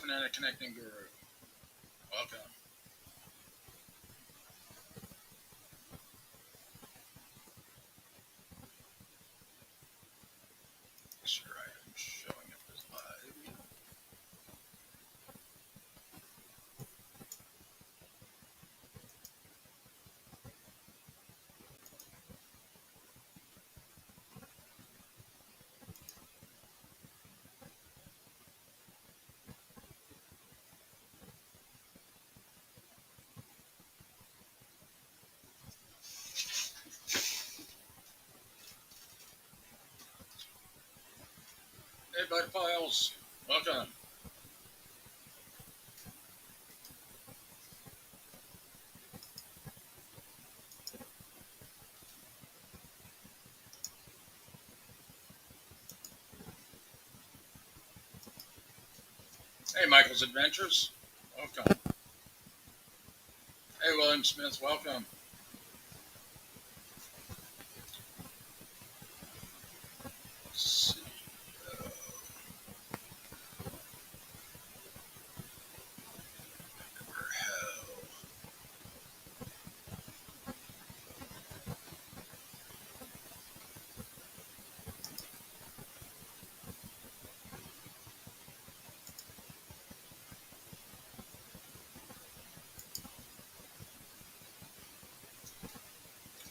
Fanatic Connecting Guru. Welcome. Make sure I am showing up as live. Hey, Bud Files. Welcome. Hey, Michael's Adventures. Welcome. Hey, William Smith. Welcome. Let's see. Where hell?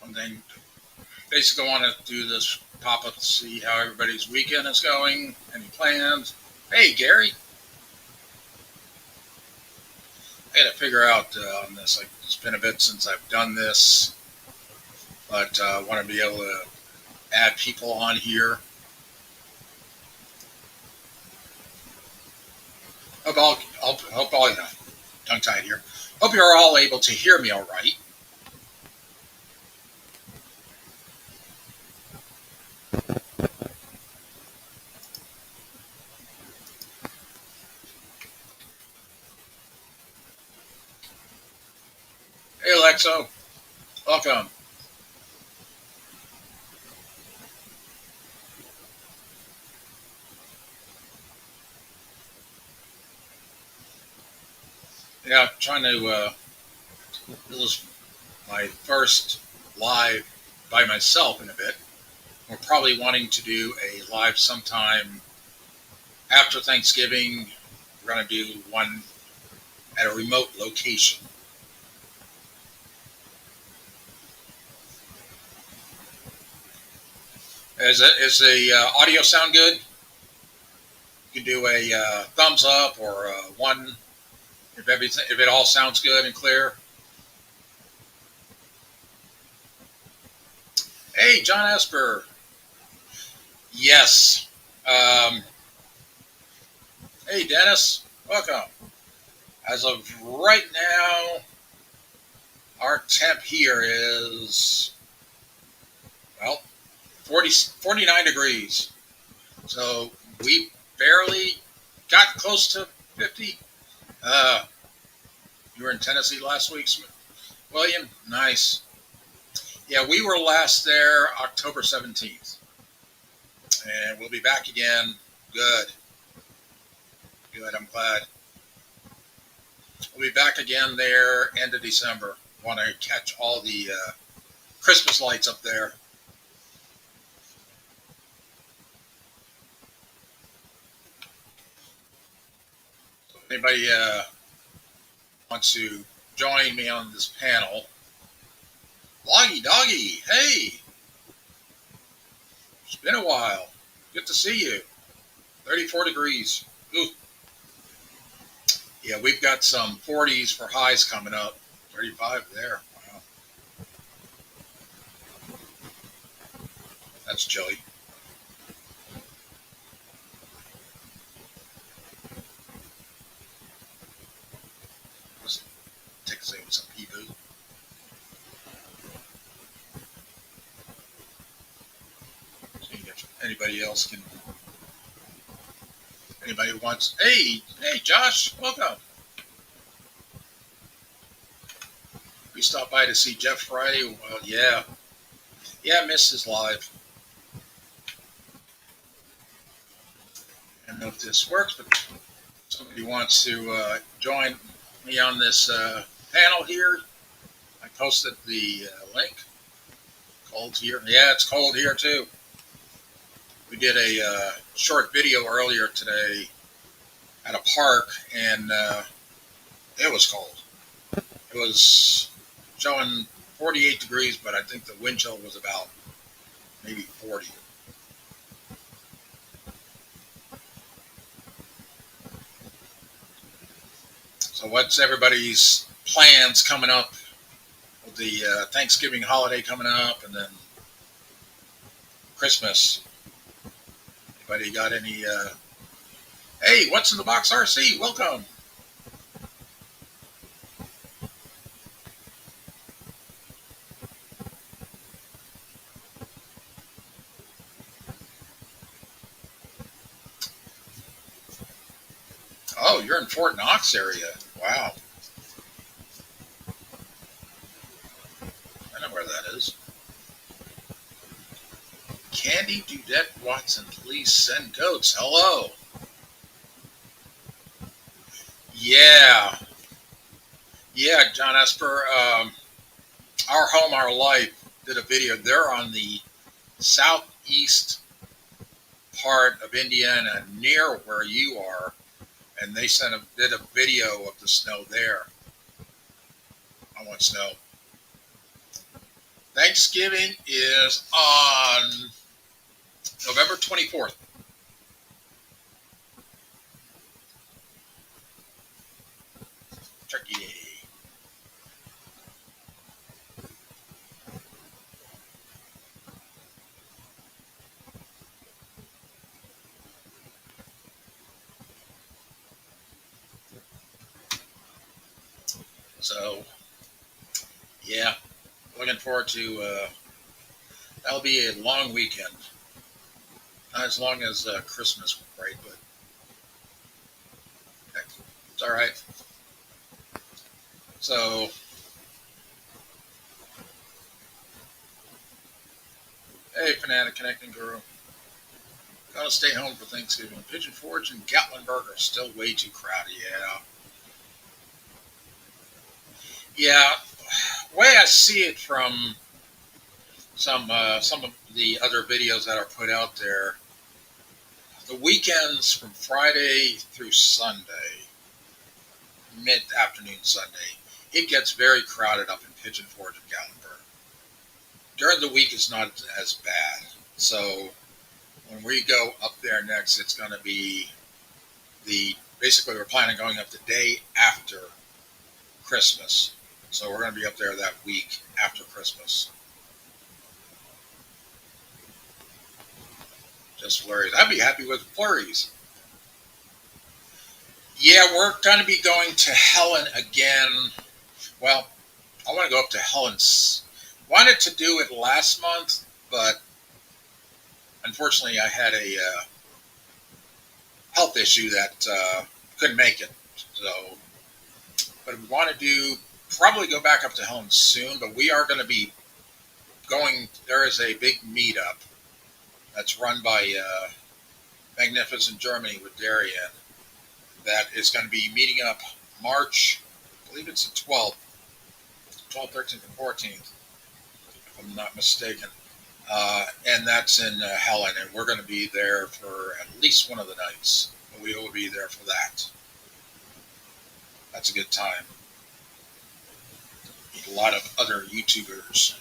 One thing. Basically, I want to do this pop up to see how everybody's weekend is going. Any plans? Hey, Gary. I got to figure out on this. Like, it's been a bit since I've done this, but I want to be able to add people on here. Hope all tongue tied here. Hope you're all able to hear me all right. Hey, Alexo. Welcome. Yeah, I'm trying to. This is my first live by myself in a bit. We're probably wanting to do a live sometime after Thanksgiving. We're going to do one at a remote location. Is the audio sound good? You can do a thumbs up or one if it all sounds good and clear. Hey, John Esper. Yes. Um, hey, Dennis. Welcome. As of right now, our temp here is, well, 49 degrees. So we barely got close to 50. You were in Tennessee last week, William? Nice. Yeah, we were last there October 17th. And we'll be back again. Good. Good, I'm glad. We'll be back again there end of December. Want to catch all the Christmas lights up there. Anybody wants to join me on this panel? Loggy Doggy, hey! It's been a while. Good to see you. 34 degrees. Ooh. Yeah, we've got some 40s for highs coming up. 35 there. Wow. That's chilly. Let's take a second with some people. Anybody else can. Anybody wants. Hey, Josh, welcome. We stopped by to see Jeff Friday. Well, yeah, I missed his live. I don't know if this works, but somebody wants to join me on this panel here, I posted the link. Cold here. Yeah, it's cold here too. We did a short video earlier today at a park, and it was cold. It was showing 48 degrees, but I think the wind chill was about maybe 40. So what's everybody's plans coming up with the Thanksgiving holiday coming up, and then Christmas? Anybody got any? Hey, what's in the box, RC? Welcome. Oh, you're in Fort Knox area. Wow. I know where that is. Candy Dudette Watson, please send goats. Hello. Yeah. Yeah, John Esper. Our Home, Our Life did a video. They're on the southeast part of Indiana near where you are, and they did a video of the snow there. I want snow. Thanksgiving is on November 24th. Turkey Day. So, yeah, looking forward to that'll be a long weekend. Not as long as Christmas, right? But heck, it's all right. So, hey, Fanatic Connecting Guru. Gotta stay home for Thanksgiving. Pigeon Forge and Gatlinburg are still way too crowded. Yeah. Yeah. Way I see it from some of the other videos that are put out there, the weekends from Friday through Sunday, mid-afternoon Sunday, it gets very crowded up in Pigeon Forge and Gatlinburg. During the week, it's not as bad. So when we go up there next, it's going to be basically we're planning on going up the day after Christmas. So we're going to be up there that week after Christmas. Just flurries. I'd be happy with flurries. Yeah, we're going to be going to Helen again. Well, I want to go up to Helen's. Wanted to do it last month, but unfortunately I had a health issue that couldn't make it. So, but we want to probably go back up to Helen soon, but we are going to be going. There is a big meetup that's run by Magnificent Germany with Darien that is going to be meeting up March, I believe it's the 12th, 12th, 13th, and 14th, if I'm not mistaken. And that's in Helen, and we're going to be there for at least one of the nights. We will be there for that. That's a good time. Meet a lot of other YouTubers.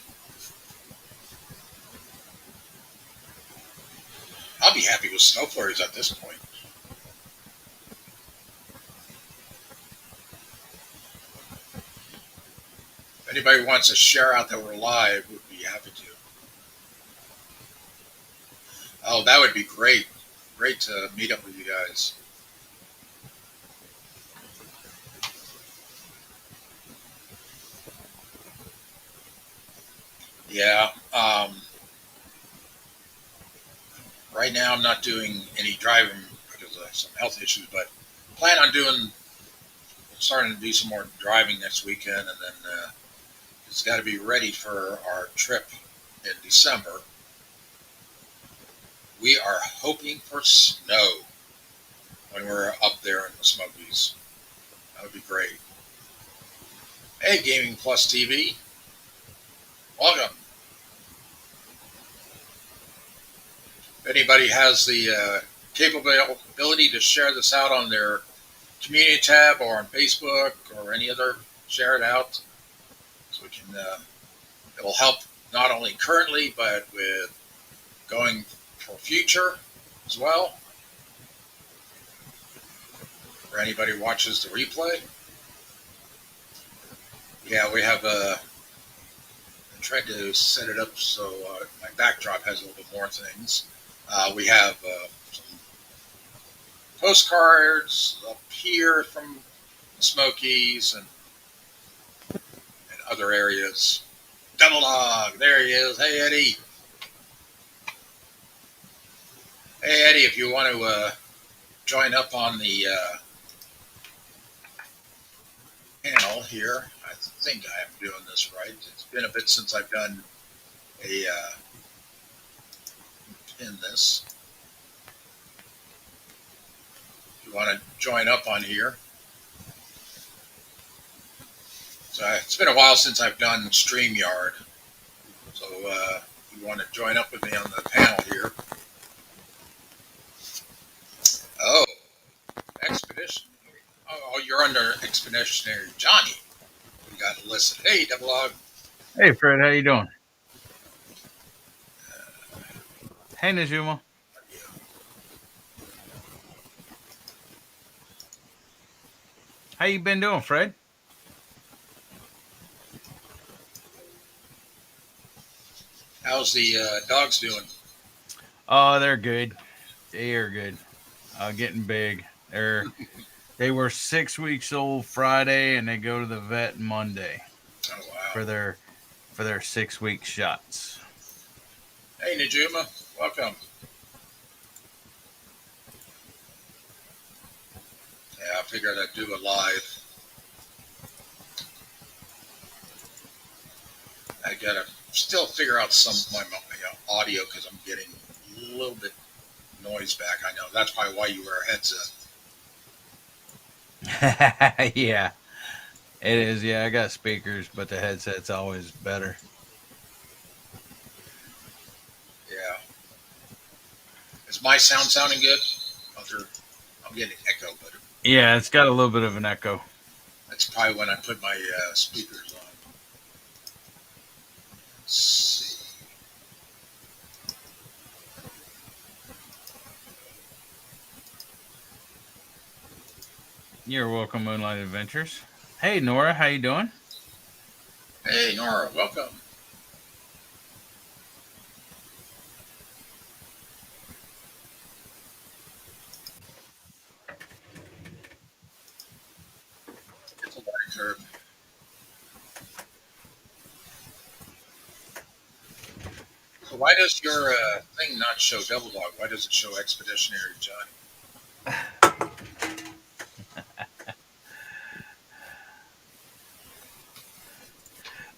I'll be happy with snow flurries at this point. If anybody wants to share out that we're live, we'd be happy to. Oh, that would be great. Great to meet up with you guys. Yeah. Right now I'm not doing any driving because of some health issues, but plan on starting to do some more driving next weekend, and then it's got to be ready for our trip in December. We are hoping for snow. when we're up there in the Smokies. That would be great. Hey, Gaming Plus TV, welcome. If anybody has the capability to share this out on their community tab or on Facebook or any other, share it out so we can. It will help not only currently but with going for future as well. For anybody who watches the replay, yeah, we have. I tried to set it up so my backdrop has a little bit more things. We have some postcards up here from the Smokies and other areas. Double Dog, there he is. Hey, Eddie. Hey, Eddie, if you want to join up on the panel here, I think I am doing this right. It's been a bit since I've done a in this. If you want to join up on here. So it's been a while since I've done StreamYard. So if you want to join up with me on the panel here. Oh, Expedition. Oh, you're under Expeditionary Johnny. We got to listen. Hey, Double Dog. Hey, Fred. How you doing? Hey, Najuma. How you been doing, Fred? How's the dogs doing? Oh, they're good. They are good. Getting big. They were 6 weeks old Friday, and they go to the vet Monday Oh, wow. for their 6 week shots. Hey, Najuma. Welcome. Yeah, I figured I'd do a live. I gotta still figure out some of my audio because I'm getting a little bit noise back. I know that's probably why you wear a headset. Yeah, it is. Yeah, I got speakers, but the headset's always better. Yeah. Is my sound sounding good? I'm getting echo, but Yeah, it's got a little bit of an echo. that's probably when I put my speakers on. Let's see. You're welcome, Moonlight Adventures. Hey, Nora, how you doing? Hey, Nora, welcome. It's a learning curve. So why does your thing not show Double Dog? Why does it show Expeditionary Johnny?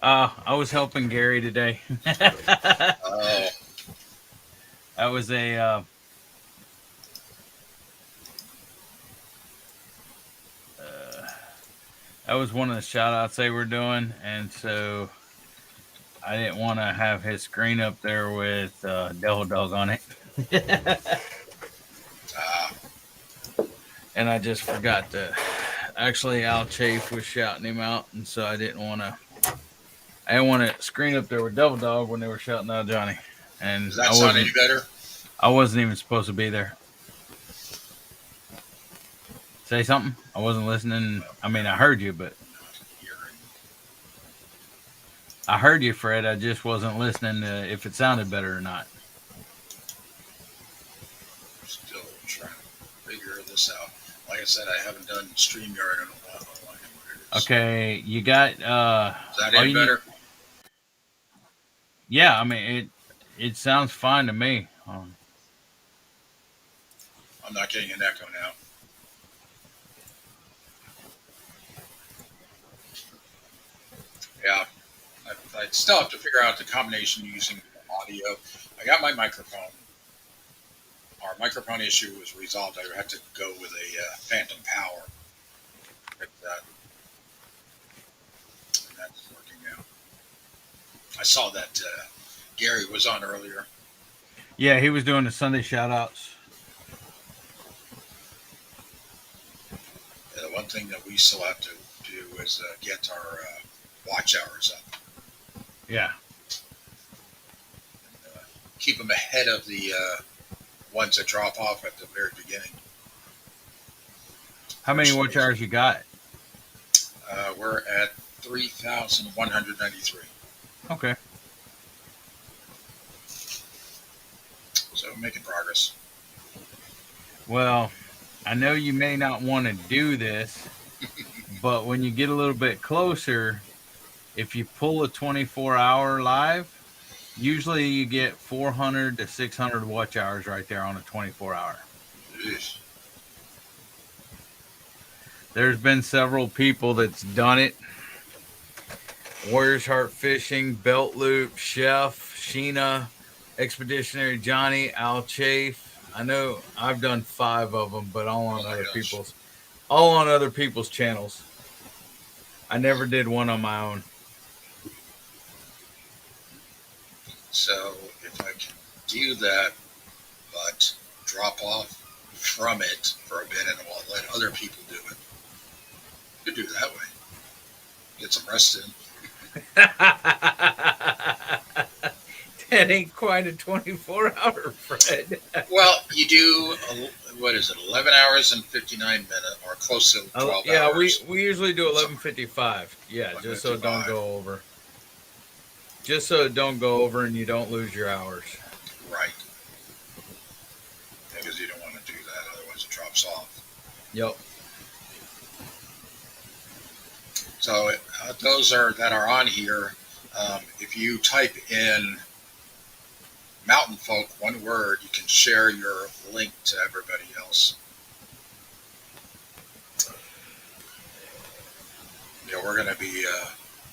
I was helping Gary today. Oh, That was a that was one of the shout outs they were doing, and so I didn't want to have his screen up there with Devil Dog on it. ah, And I just forgot to. Actually, Al Chafe was shouting him out, and so I didn't want to. I didn't want to screen up there with Devil Dog when they were shouting out Johnny, and does that sound any better? I wasn't even supposed to be there. Say something. I wasn't listening. I mean, I heard you, but I heard you, Fred. I just wasn't listening to if it sounded better or not. Still trying to figure this out. Like I said, I haven't done StreamYard in a while. Okay, you got. Is that any better? Yeah, I mean it sounds fine to me. I'm not getting an echo now. Yeah, I still have to figure out the combination using audio. I got my microphone. our microphone issue was resolved. I had to go with a phantom power. But, and that's working now. I saw that Gary was on earlier. Yeah, he was doing the Sunday shout outs. The one thing that we still have to do is get our watch hours up. Yeah. Keep them ahead of the ones that drop off at the very beginning. How many watch hours you got? We're at 3,193. Okay. So making progress. Well, I know you may not want to do this, but when you get a little bit closer, if you pull a 24-hour live, usually you get 400 to 600 watch hours right there on a 24-hour. Jeez. There's been several people that's done it. Warriors Heart Fishing, Belt Loop, Chef, Sheena, Expeditionary Johnny, Al Chafe. I know I've done 5 of them, but Oh my gosh. all on other people's channels. I never did one on my own. So if I can do that, but drop off from it for a bit and I'll let other people do it. You could do it that way. Get some rest in. That ain't quite a 24-hour, Fred. Well, you do, what is it, 11 hours and 59 minutes, or close to 12 Yeah, hours. we usually do 11:55. Yeah, just so it don't go over. Just so it don't go over and you don't lose your hours. Right. Because you don't want to do that, otherwise it drops off. Yep. So those are that are on here. If you type in Mountain Folk, one word, you can share your link to everybody else. Yeah, we're going to be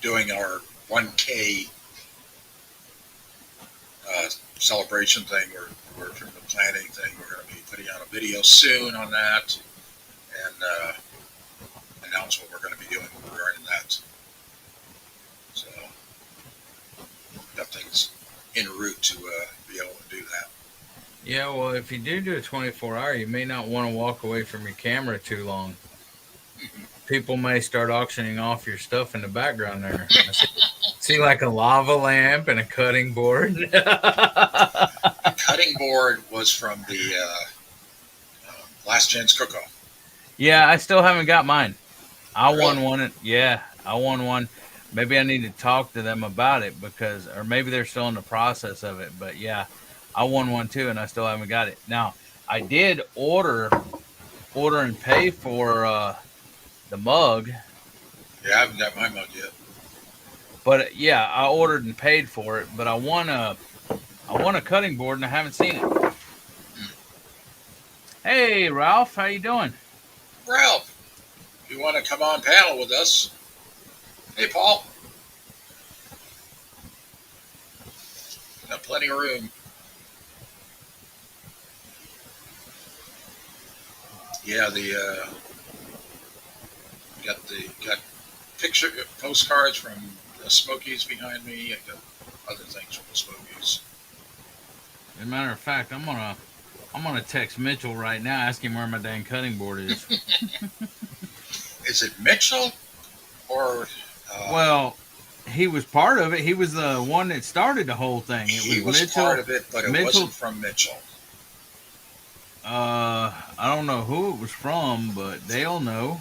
doing our 1K celebration thing. We're from the planning thing. We're going to be putting out a video soon on that and announce what we're going to be doing regarding that. So, got things en route to be able to do that. Yeah, well, if you do a 24-hour, you may not want to walk away from your camera too long. People may start auctioning off your stuff in the background there. See like a lava lamp and a cutting board. The cutting board was from the Last Chance Cook-Off. Yeah, I still haven't got mine. I won one. Yeah, I won one. Maybe I need to talk to them about it or maybe they're still in the process of it. But yeah, I won one too, and I still haven't got it. Now, I did order and pay for the mug. Yeah, I haven't got my mug yet. But yeah, I ordered and paid for it. But I won a cutting board, and I haven't seen it. Hey, Ralph, how you doing? Ralph, if you want to come on panel with us. Hey, Paul. Got plenty of room. Yeah, got picture postcards from the Smokies behind me. I got other things from the Smokies. As a matter of fact, I'm gonna text Mitchell right now, ask him where my dang cutting board is. Is it Mitchell or? Well, he was part of it. He was the one that started the whole thing. He was Mitchell, part of it, but it wasn't from Mitchell. I don't know who it was from, but they'll know.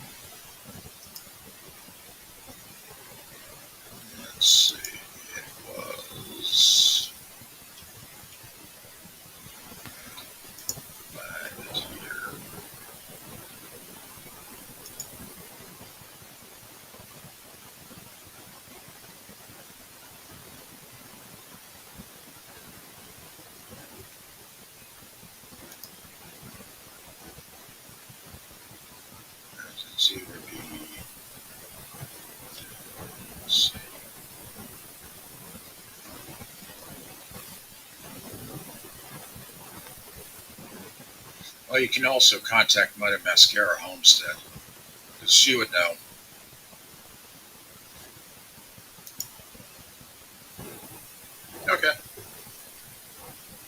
Let's see. It was. Find it here. Let's see where the. Let's see. Well, you can also contact Mud and Mascara Homestead because she would know. Okay.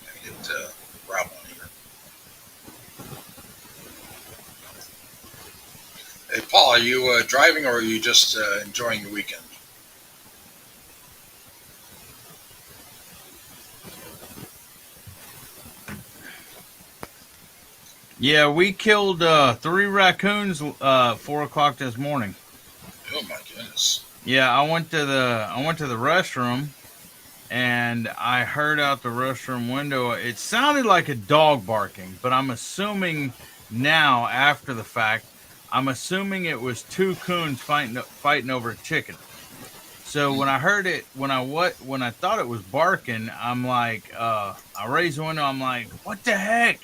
Let me get Rob on here. Hey, Paul, are you driving or are you just enjoying the weekend? Yeah, we killed three raccoons 4 o'clock this morning. Oh my goodness. Yeah, I went to the restroom and I heard out the restroom window. It sounded like a dog barking, but I'm assuming now after the fact, I'm assuming it was two coons fighting over a chicken. So when I heard it, when I thought it was barking, I'm like, I raised the window. I'm like, what the heck,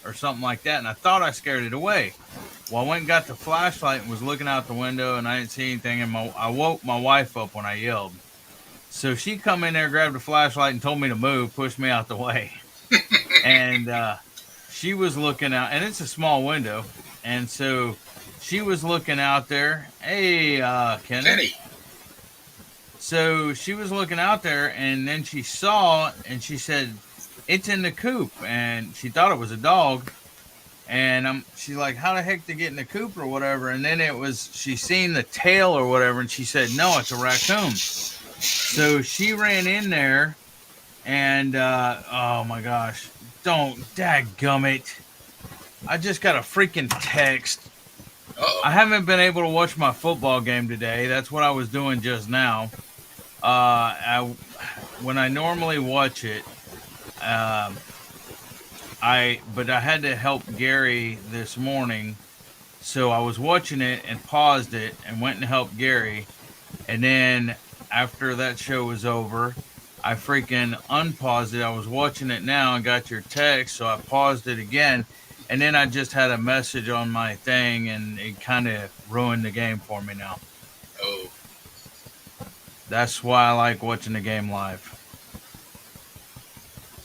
or something like that, and I thought I scared it away. Well, I went and got the flashlight and was looking out the window, and I didn't see anything. And I woke my wife up when I yelled. So she come in there, grabbed the flashlight, and told me to move, pushed me out the way. And she was looking out, and it's a small window, and so she was looking out there. Hey, Kenneth. Kenny. So she was looking out there, and then she saw, and she said, "It's in the coop," and she thought it was a dog. And she's like, "How the heck to get in the coop or whatever?" And then it was she seen the tail or whatever, and she said, "No, it's a raccoon." So she ran in there, and oh my gosh, don't dadgummit! I just got a freaking text. Uh-oh. I haven't been able to watch my football game today. That's what I was doing just now. When I normally watch it, um, but I had to help Gary this morning, so I was watching it and paused it and went and helped Gary, and then after that show was over, I freaking unpaused it. I was watching it now and got your text, so I paused it again, and then I just had a message on my thing, and it kind of ruined the game for me now. Oh. That's why I like watching the game live.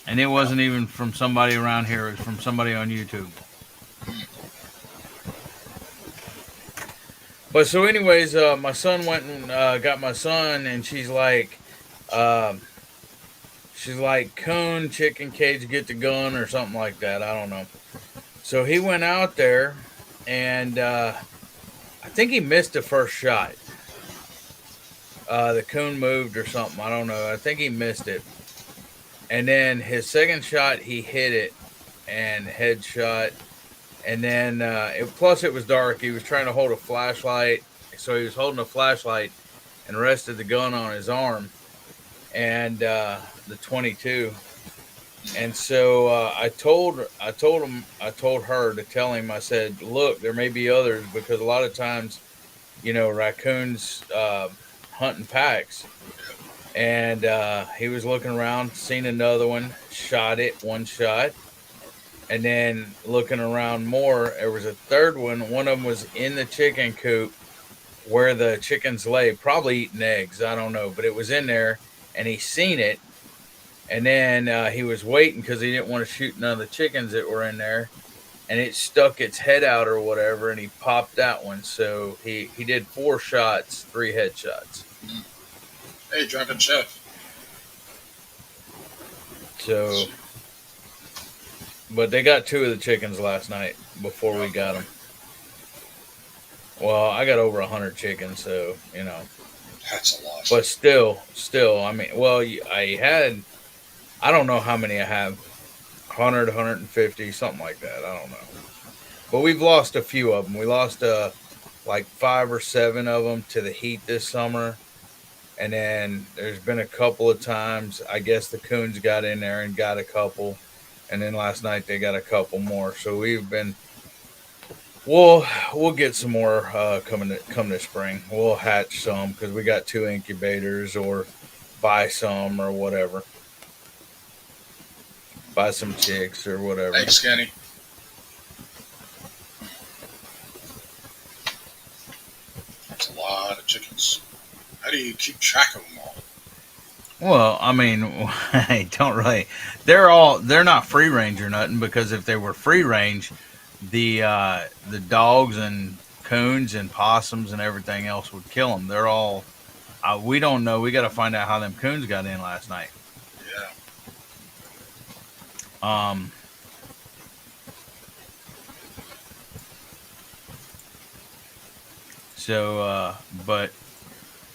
And it wasn't even from somebody around here. It was from somebody on YouTube. But so, anyways, my son went and got my son, and um, she's like, "Coon, chicken cage, get the gun," or something like that. I don't know. So he went out there, and I think he missed the first shot. The coon moved or something. I don't know. I think he missed it. And then his second shot, he hit it and headshot. And then, plus it was dark. He was trying to hold a flashlight. So he was holding a flashlight and rested the gun on his arm and the 22. And so I told her to tell him, I said, look, there may be others because a lot of times, raccoons hunt in packs. And he was looking around, seen another one, shot it, one shot. And then looking around more, there was a third one. One of them was in the chicken coop where the chickens lay, probably eating eggs. I don't know, but it was in there, and he seen it. And then he was waiting because he didn't want to shoot none of the chickens that were in there. And it stuck its head out or whatever, and he popped that one. So he did 4 shots, 3 headshots. Hey, drunken chef. So, but they got 2 of the chickens last night before we got them. Well, I got over 100 chickens, so That's a lot. But still, I mean, well, I don't know how many I have, 100, 150, something like that. I don't know. But we've lost a few of them. We lost like 5 or 7 of them to the heat this summer. And then there's been a couple of times, I guess the coons got in there and got a couple. And then last night they got a couple more. So we'll get some more come this spring. We'll hatch some because we got 2 incubators, or buy some or whatever. Buy some chicks or whatever. Thanks, Kenny. That's a lot of chickens. How do you keep track of them all? Well, I mean, I don't really. They're not free range or nothing because if they were free range, the dogs and coons and possums and everything else would kill them. They're all. We don't know. We got to find out how them coons got in last night. Yeah. Um. But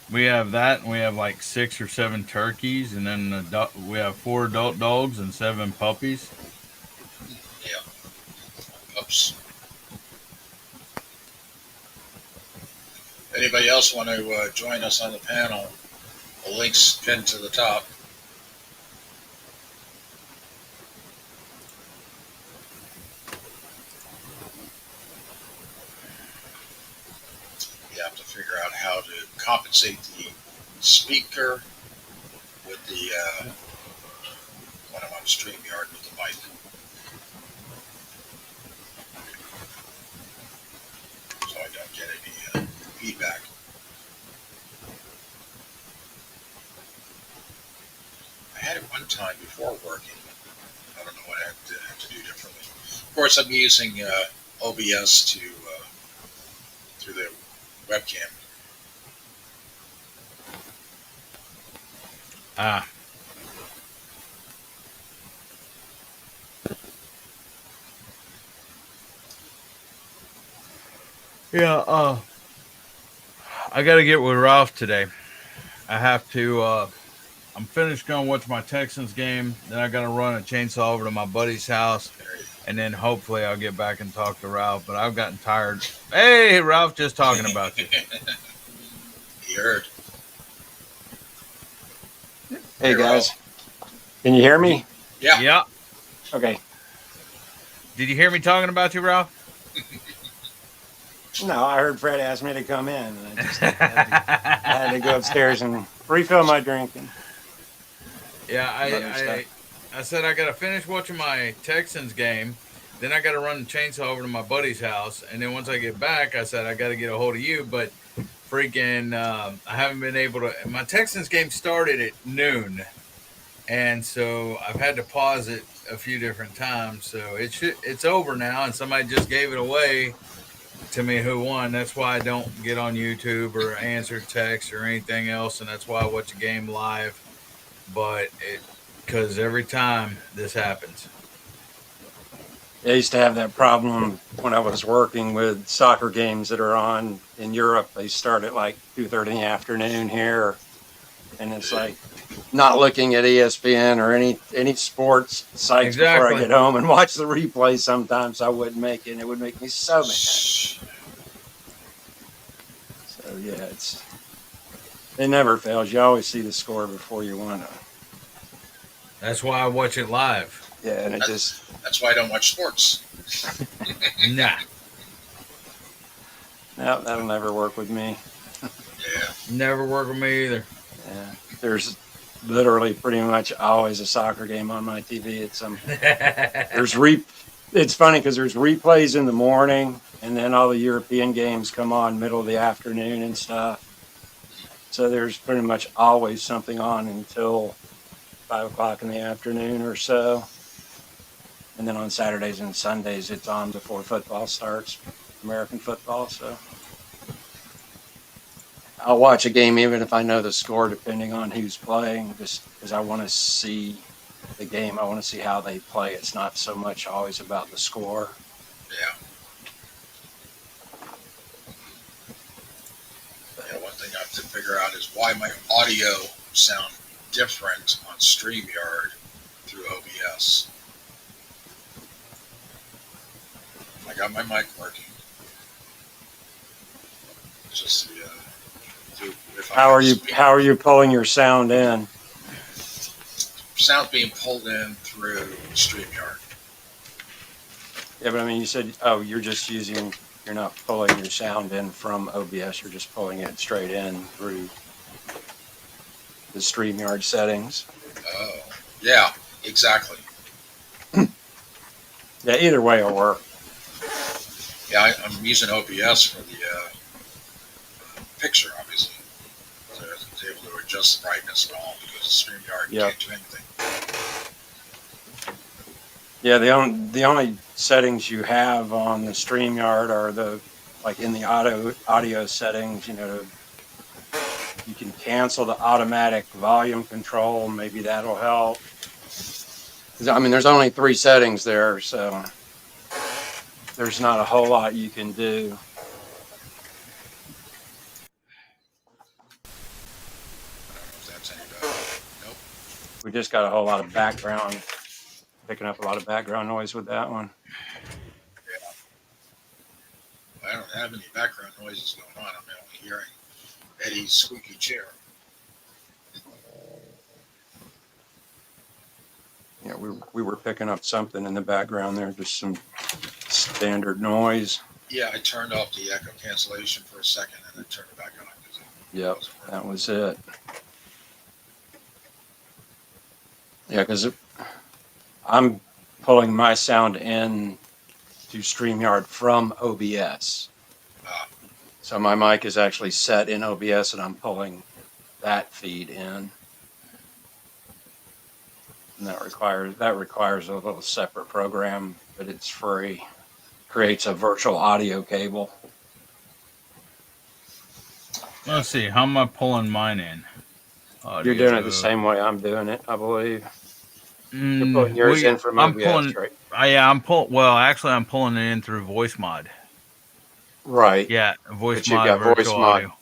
we have that, and we have like 6 or 7 turkeys, and then we have 4 adult dogs and 7 puppies. Yeah. Oops. Anybody else want to join us on the panel? The link's pinned to the top. You have to figure out how to compensate the speaker with the when I'm on StreamYard with the mic, so I don't get any feedback. I had it one time before working. I don't know what I have to do differently. Of course, I'm using OBS to through the webcam. Ah, yeah. I got to get with Ralph today. I have to. I'm finished going to watch my Texans game. Then I got to run a chainsaw over to my buddy's house, and then hopefully I'll get back and talk to Ralph. But I've gotten tired. Hey, Ralph, just talking about you. You heard. Hey Hey, guys, Ralph. can you hear Did you, me? Yeah. yeah. Okay. Did you hear me talking about you, Ralph? No, I heard Fred ask me to come in, and I had to go upstairs and refill my drink and Yeah, some other stuff. I said I gotta finish watching my Texans game. Then I gotta run the chainsaw over to my buddy's house, and then once I get back, I said I gotta get a hold of you. But freaking, I haven't been able to. My Texans game started at noon, and so I've had to pause it a few different times. So it's over now, and somebody just gave it away to me who won. That's why I don't get on YouTube or answer text or anything else, and that's why I watch a game live. But it because every time this happens. I used to have that problem when I was working with soccer games that are on in Europe. They start at like 2:30 in the afternoon here, and it's like not looking at ESPN or any sports sites before I Exactly. get home and watch the replay. Sometimes I wouldn't make it, and it would make me so mad. So yeah, it never fails. You always see the score before you want to. That's why I watch it live. Yeah, and it That, just that's why I don't watch sports. Nah, no, that'll never work with me. Yeah. never work with me either. Yeah, there's literally pretty much always a soccer game on my TV. There's re. It's funny because there's replays in the morning, and then all the European games come on middle of the afternoon and stuff. So there's pretty much always something on until 5 o'clock in the afternoon or so. And then on Saturdays and Sundays, it's on before football starts, American football. So I'll watch a game even if I know the score, depending on who's playing, just because I want to see the game. I want to see how they play. It's not so much always about the score. Yeah. Yeah. One thing I have to figure out is why my audio sound different on StreamYard through OBS. I got my mic working. It's just the if I How are you? speak, How are you pulling your sound in? sound being pulled in through StreamYard. Yeah, but I mean, you said, oh, you're just using. You're not pulling your sound in from OBS. You're just pulling it straight in through the StreamYard settings. Oh, yeah, exactly. Yeah, either way will work. Yeah, I'm using OBS for the picture, obviously. So I was able to adjust the brightness at all because StreamYard Yep. can't do anything. Yeah, the only settings you have on the StreamYard are like in the audio settings, you can cancel the automatic volume control. Maybe that'll help. I mean, there's only 3 settings there, so there's not a whole lot you can do. I don't know if that's any better. Nope. We just got a whole lot of background, picking up a lot of background noise with that one. I don't have any background noises going on. I'm only hearing Eddie's squeaky chair. Yeah, we were picking up something in the background there, just some standard noise. Yeah, I turned off the echo cancellation for a second and then turned it back on. Yep, that was it. Yeah, because I'm pulling my sound in to StreamYard from OBS. So my mic is actually set in OBS and I'm pulling that feed in. And that requires a little separate program, but it's free. Creates a virtual audio cable. Let's see. How am I pulling mine in? You're doing it the same way I'm doing it, I believe. You're Mm, pulling yours in from I'm OBS, pulling. right? Yeah, I'm pulling. Well, actually, I'm pulling it in through voice mod. Right. Yeah, voice But you've mod, got virtual voice mod. audio.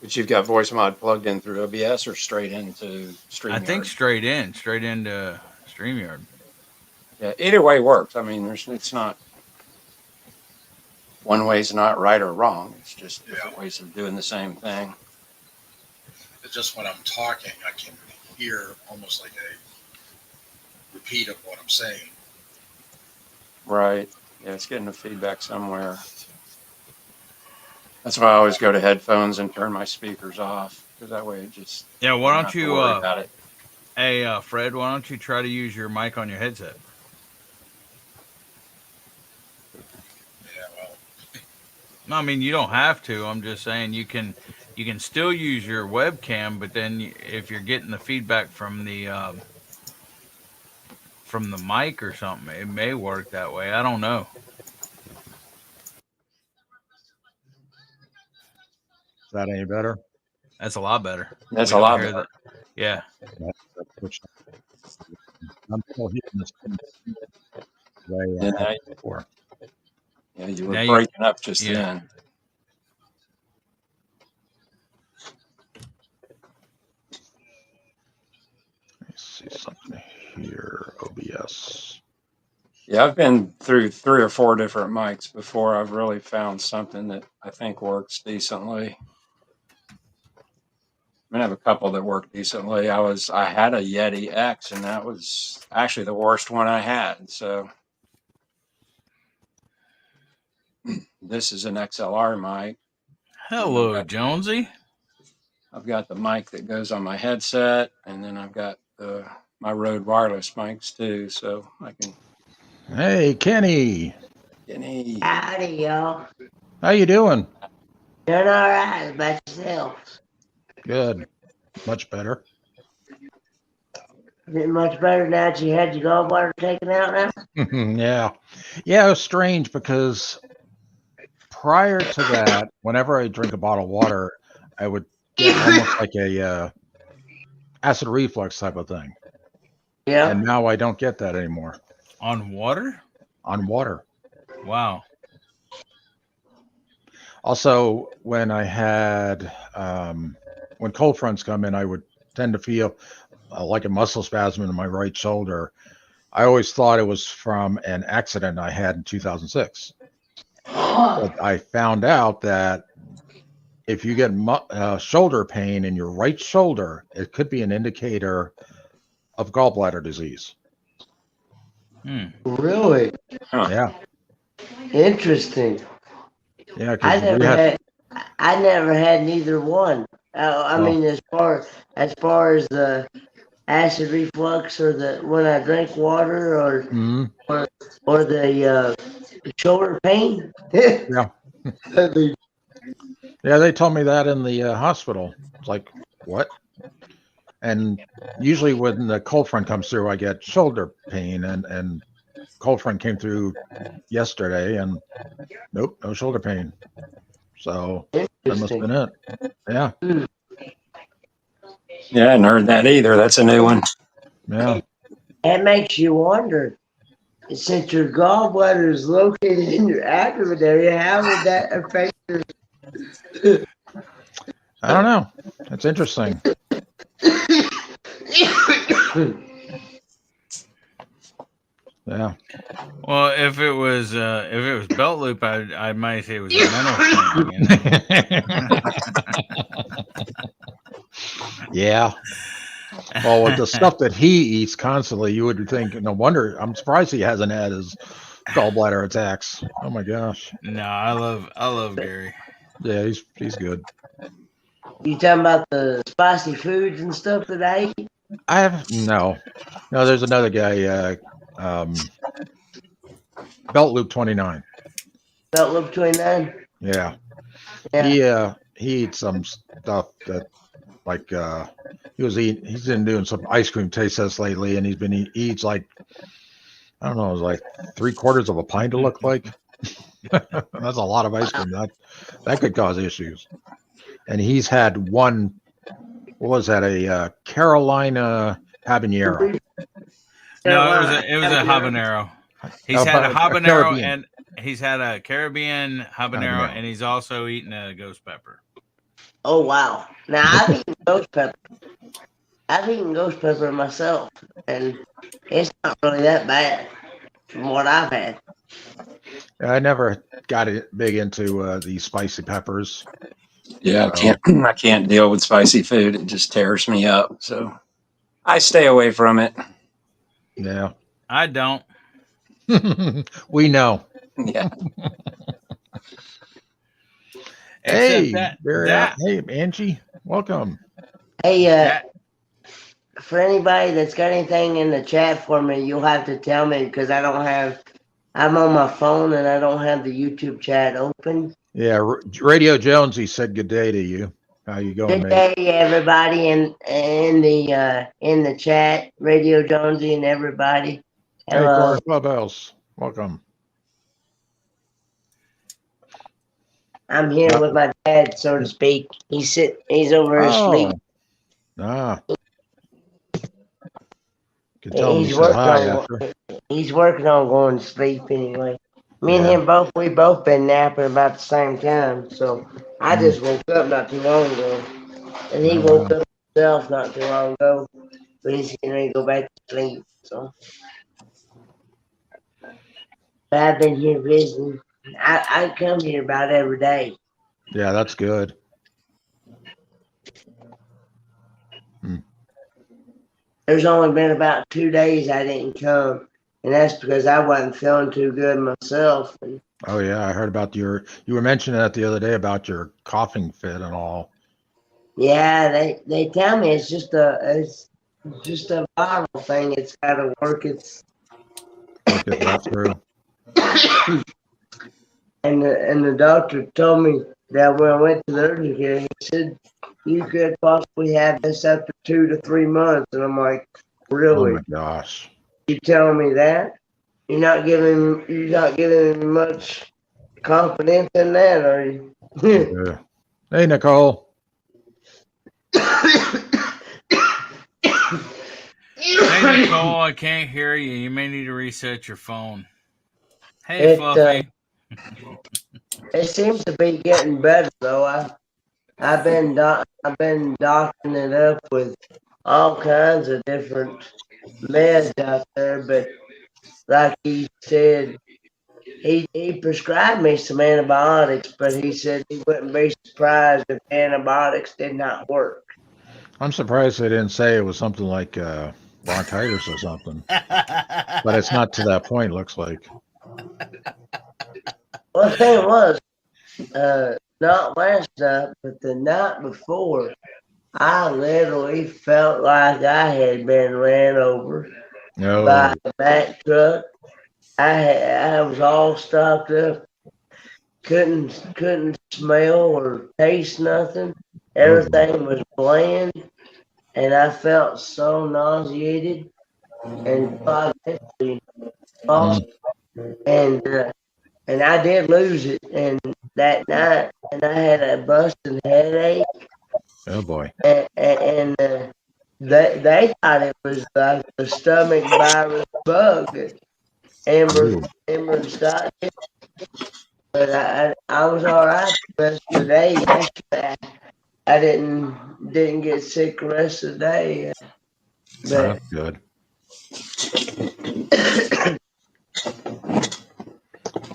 But you've got voice mod plugged in through OBS or straight into StreamYard? I think straight into StreamYard. Yeah, either way works. I mean, it's not one way's not right or wrong. It's just different ways of doing the same thing. It's just when I'm talking, I can hear almost like a repeat of what I'm saying. Right. Yeah, it's getting the feedback somewhere. That's why I always go to headphones and turn my speakers off, because that way it just why don't you worry about it. Hey Fred, why don't you try to use your mic on your headset? Yeah, well, No, I mean you don't have to. I'm just saying you can still use your webcam, but then if you're getting the feedback from the mic or something, it may work that way. I don't know. Is that any better? That's a lot better. That's a lot better. Yeah. I'm still hitting this thing way Yeah, before. Yeah, you were breaking up just then. Let me see something here. OBS. Yeah, I've been through 3 or 4 different mics before I've really found something that I think works decently. I mean, I have a couple that work decently. I had a Yeti X, and that was actually the worst one I had. So this is an XLR mic. Hello, Jonesy. I've got the mic that goes on my headset, and then I've got my Rode wireless mics too. So I can. Hey, Kenny. Kenny. Howdy, y'all. How you doing? Doing all right about yourself. Good. Much better. Is it much better now that you had your gallbladder taken out now? Yeah. Yeah, it was strange because prior to that, whenever I drink a bottle of water, I would get almost like a acid reflux type of thing. Yeah. And now I don't get that anymore. On water? On water. Wow. Also, when I had when cold fronts come in, I would tend to feel like a muscle spasm in my right shoulder. I always thought it was from an accident I had in 2006. But I found out that if you get shoulder pain in your right shoulder, it could be an indicator of gallbladder disease. Really? Huh. Yeah. Interesting. Yeah, I because never had neither one. I mean, as far as the acid reflux or the when I drink water or the shoulder pain. yeah. Yeah, they told me that in the hospital. It's like, what? And usually when the cold front comes through, I get shoulder pain, and cold front came through yesterday, and nope, no shoulder pain. So that must have been it. Yeah, Yeah, I hadn't heard that either. That's a new one. yeah. That makes you wonder, since your gallbladder is located in your abdomen area, how would that affect your? I don't know. That's interesting. Yeah. Well, if it was belt loop, I might say it was a mental thing. Yeah. Well, with the stuff that he eats constantly, you would think, no wonder. I'm surprised he hasn't had his gallbladder attacks. Oh my gosh. No, I love Gary. Yeah, he's good. You talking about the spicy foods and stuff that I eat? I have no. There's another guy, Belt Loop 29. Belt Loop 29? Yeah. Yeah. He eats some stuff that like he's been doing some ice cream taste tests lately, and he eats like, I don't know, it was like 3/4 of a pint to look like. That's a lot of ice cream. That could cause issues. And he's had one, what was that, a Carolina habanero. No, it was a habanero. He's had a habanero Caribbean. and he's had a Caribbean habanero, and he's also eaten a ghost pepper. Oh wow! Now I've eaten ghost pepper. I've eaten ghost pepper myself, and it's not really that bad from what I've had. I never got it big into the spicy peppers. Yeah, I can't deal with spicy food. It just tears me up. So I stay away from it. Yeah. I don't. We know. Yeah. Hey, that, hey, Angie, welcome. Hey, for anybody that's got anything in the chat for me, you'll have to tell me because I'm on my phone and I don't have the YouTube chat open. Yeah, Radio Jonesy said good day to you. How you going, Good mate? day, everybody in the chat, Radio Jonesy and everybody. Hey, to Hello. our clubhouse. Welcome. I'm here with my dad, so to speak. He's over asleep. Ah. Can tell him He's working on going to sleep anyway. Me and him we both been napping about the same time. So I just woke up not too long ago, and he woke up himself not too long ago. But he's getting ready to go back to sleep. So but I've been here visiting. I come here about every day. Yeah, that's good. There's only been about 2 days I didn't come, and that's because I wasn't feeling too good myself. Oh yeah, I heard about you were mentioning that the other day about your coughing fit and all. Yeah, they tell me it's just a viral thing. It's got to work its that through. And the doctor told me that when I went to the urgent care, he said you could possibly have this after 2 to 3 months, and I'm like, really? Oh my gosh! You telling me that? You're not giving me much confidence in that, are you? Yeah. Hey, Nicole. Hey, Nicole, I can't hear you. You may need to reset your phone. Hey, Fluffy. It seems to be getting better though. I've been doctoring it up with all kinds of different meds out there, but like he said, he prescribed me some antibiotics, but he said he wouldn't be surprised if antibiotics did not work. I'm surprised they didn't say it was something like bronchitis or something, but it's not to that point. Looks like. Well, the thing was, not last night, but the night before, I literally felt like I had been ran over by a Mack truck. I was all stopped up, couldn't smell or taste nothing. Everything was bland, and I felt so nauseated, and so I eventually lost, and I did lose it, and that night, and I had a busting headache, Oh boy. and they thought it was like the stomach virus bug that Ooh. Amber's got it, but I was all right the rest of the day. Yesterday, I didn't get sick the rest of the day, but That's good.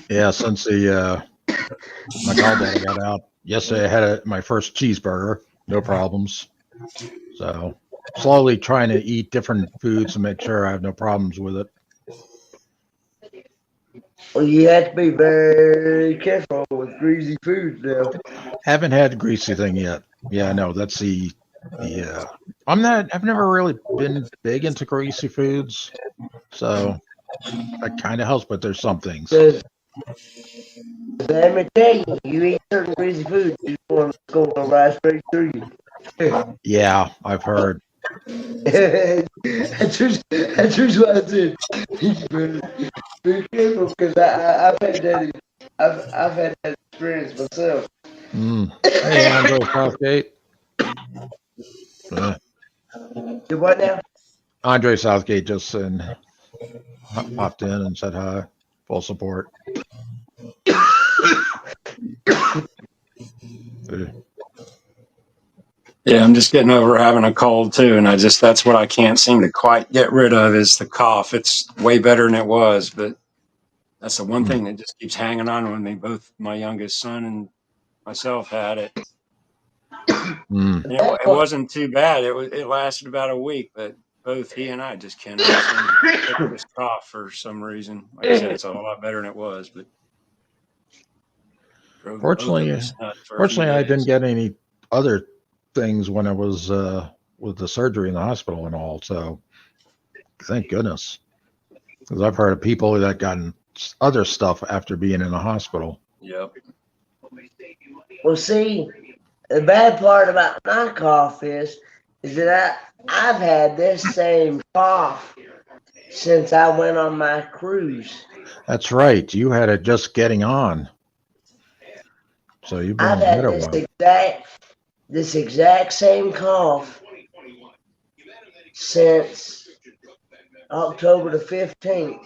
Yeah, since the my gallbladder got out yesterday, I had my first cheeseburger, no problems. So slowly trying to eat different foods to make sure I have no problems with it. well, you have to be very careful with greasy foods now. Haven't had the greasy thing yet. Yeah, no, that's the I've never really been big into greasy foods, so that kind of helps. But there's some things. Because let me tell you, you eat certain greasy foods, you want to go right straight through you. Yeah, I've heard. That's just what I said. You better be careful because I've had I've had that experience myself. Mm. Hey, Andre Southgate. Uh, Do what now? Andre Southgate just popped in and said hi. Full support. Uh, Yeah, I'm just getting over having a cold too, and that's what I can't seem to quite get rid of is the cough. It's way better than it was, but that's the one mm, thing that just keeps hanging on with me. Both my youngest son and myself had it. mm. And it wasn't too bad. It lasted about a week, but both he and I just cannot seem to pick this cough for some reason. Like I said, it's a whole lot better than it was, but drove both of Fortunately, us nuts for a few fortunately, I didn't days. get any other things when I was with the surgery in the hospital and all. So thank goodness, because I've heard of people that gotten other stuff after being in the hospital. Yep. Well, see, the bad part about my cough is that I've had this same cough since I went on my cruise. That's right. You had it just getting on, so you've been I've ahead had a while. this exact same cough since October the 15th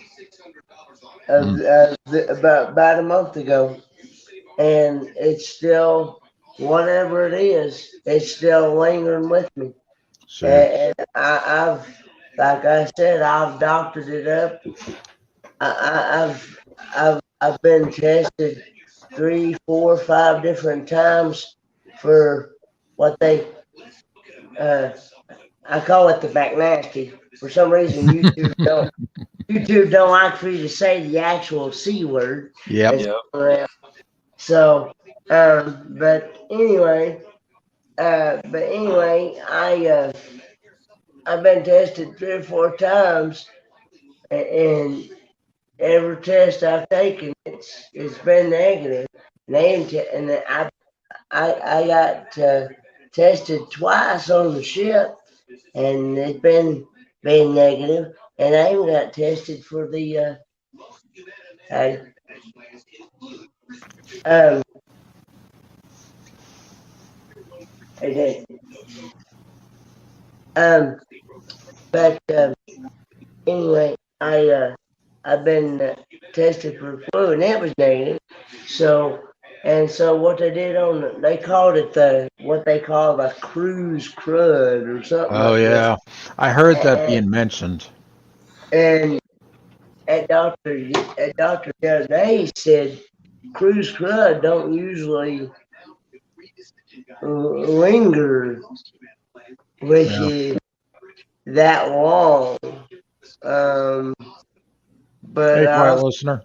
Mm, about a month ago, and it's still whatever it is, it's still lingering with me. see, And I've, like I said, I've doctored it up. I've been tested 3, 4, 5 different times for what uh, I call it the back nasty. For some reason, YouTube don't like for you to say the actual C word. yep. That's Yep. around. So, but anyway, I've been tested 3 or 4 times, and every test I've taken, it's been negative. And I got tested twice on the ship, and it's been negative. And I even got tested for the uh, um. Okay. Um. But anyway, I've been tested for flu, and it was negative. So so what they did they called it what they call the cruise crud or something Oh like that. yeah, I heard that And, being mentioned. and at doctor the other day said cruise crud don't usually linger with Yeah. you that long. Um, but Hey, quiet listener.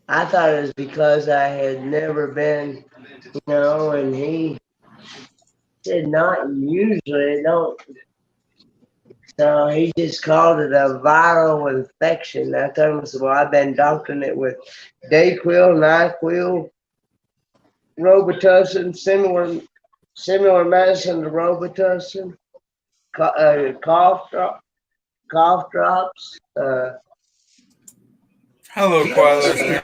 I thought it was because I had never been, and he said not usually, it don't. So he just called it a viral infection. I told him, I said, well, I've been doctoring it with Dayquil, NyQuil, Robitussin, similar medicine to Robitussin. cough drops, Hello, Quiet.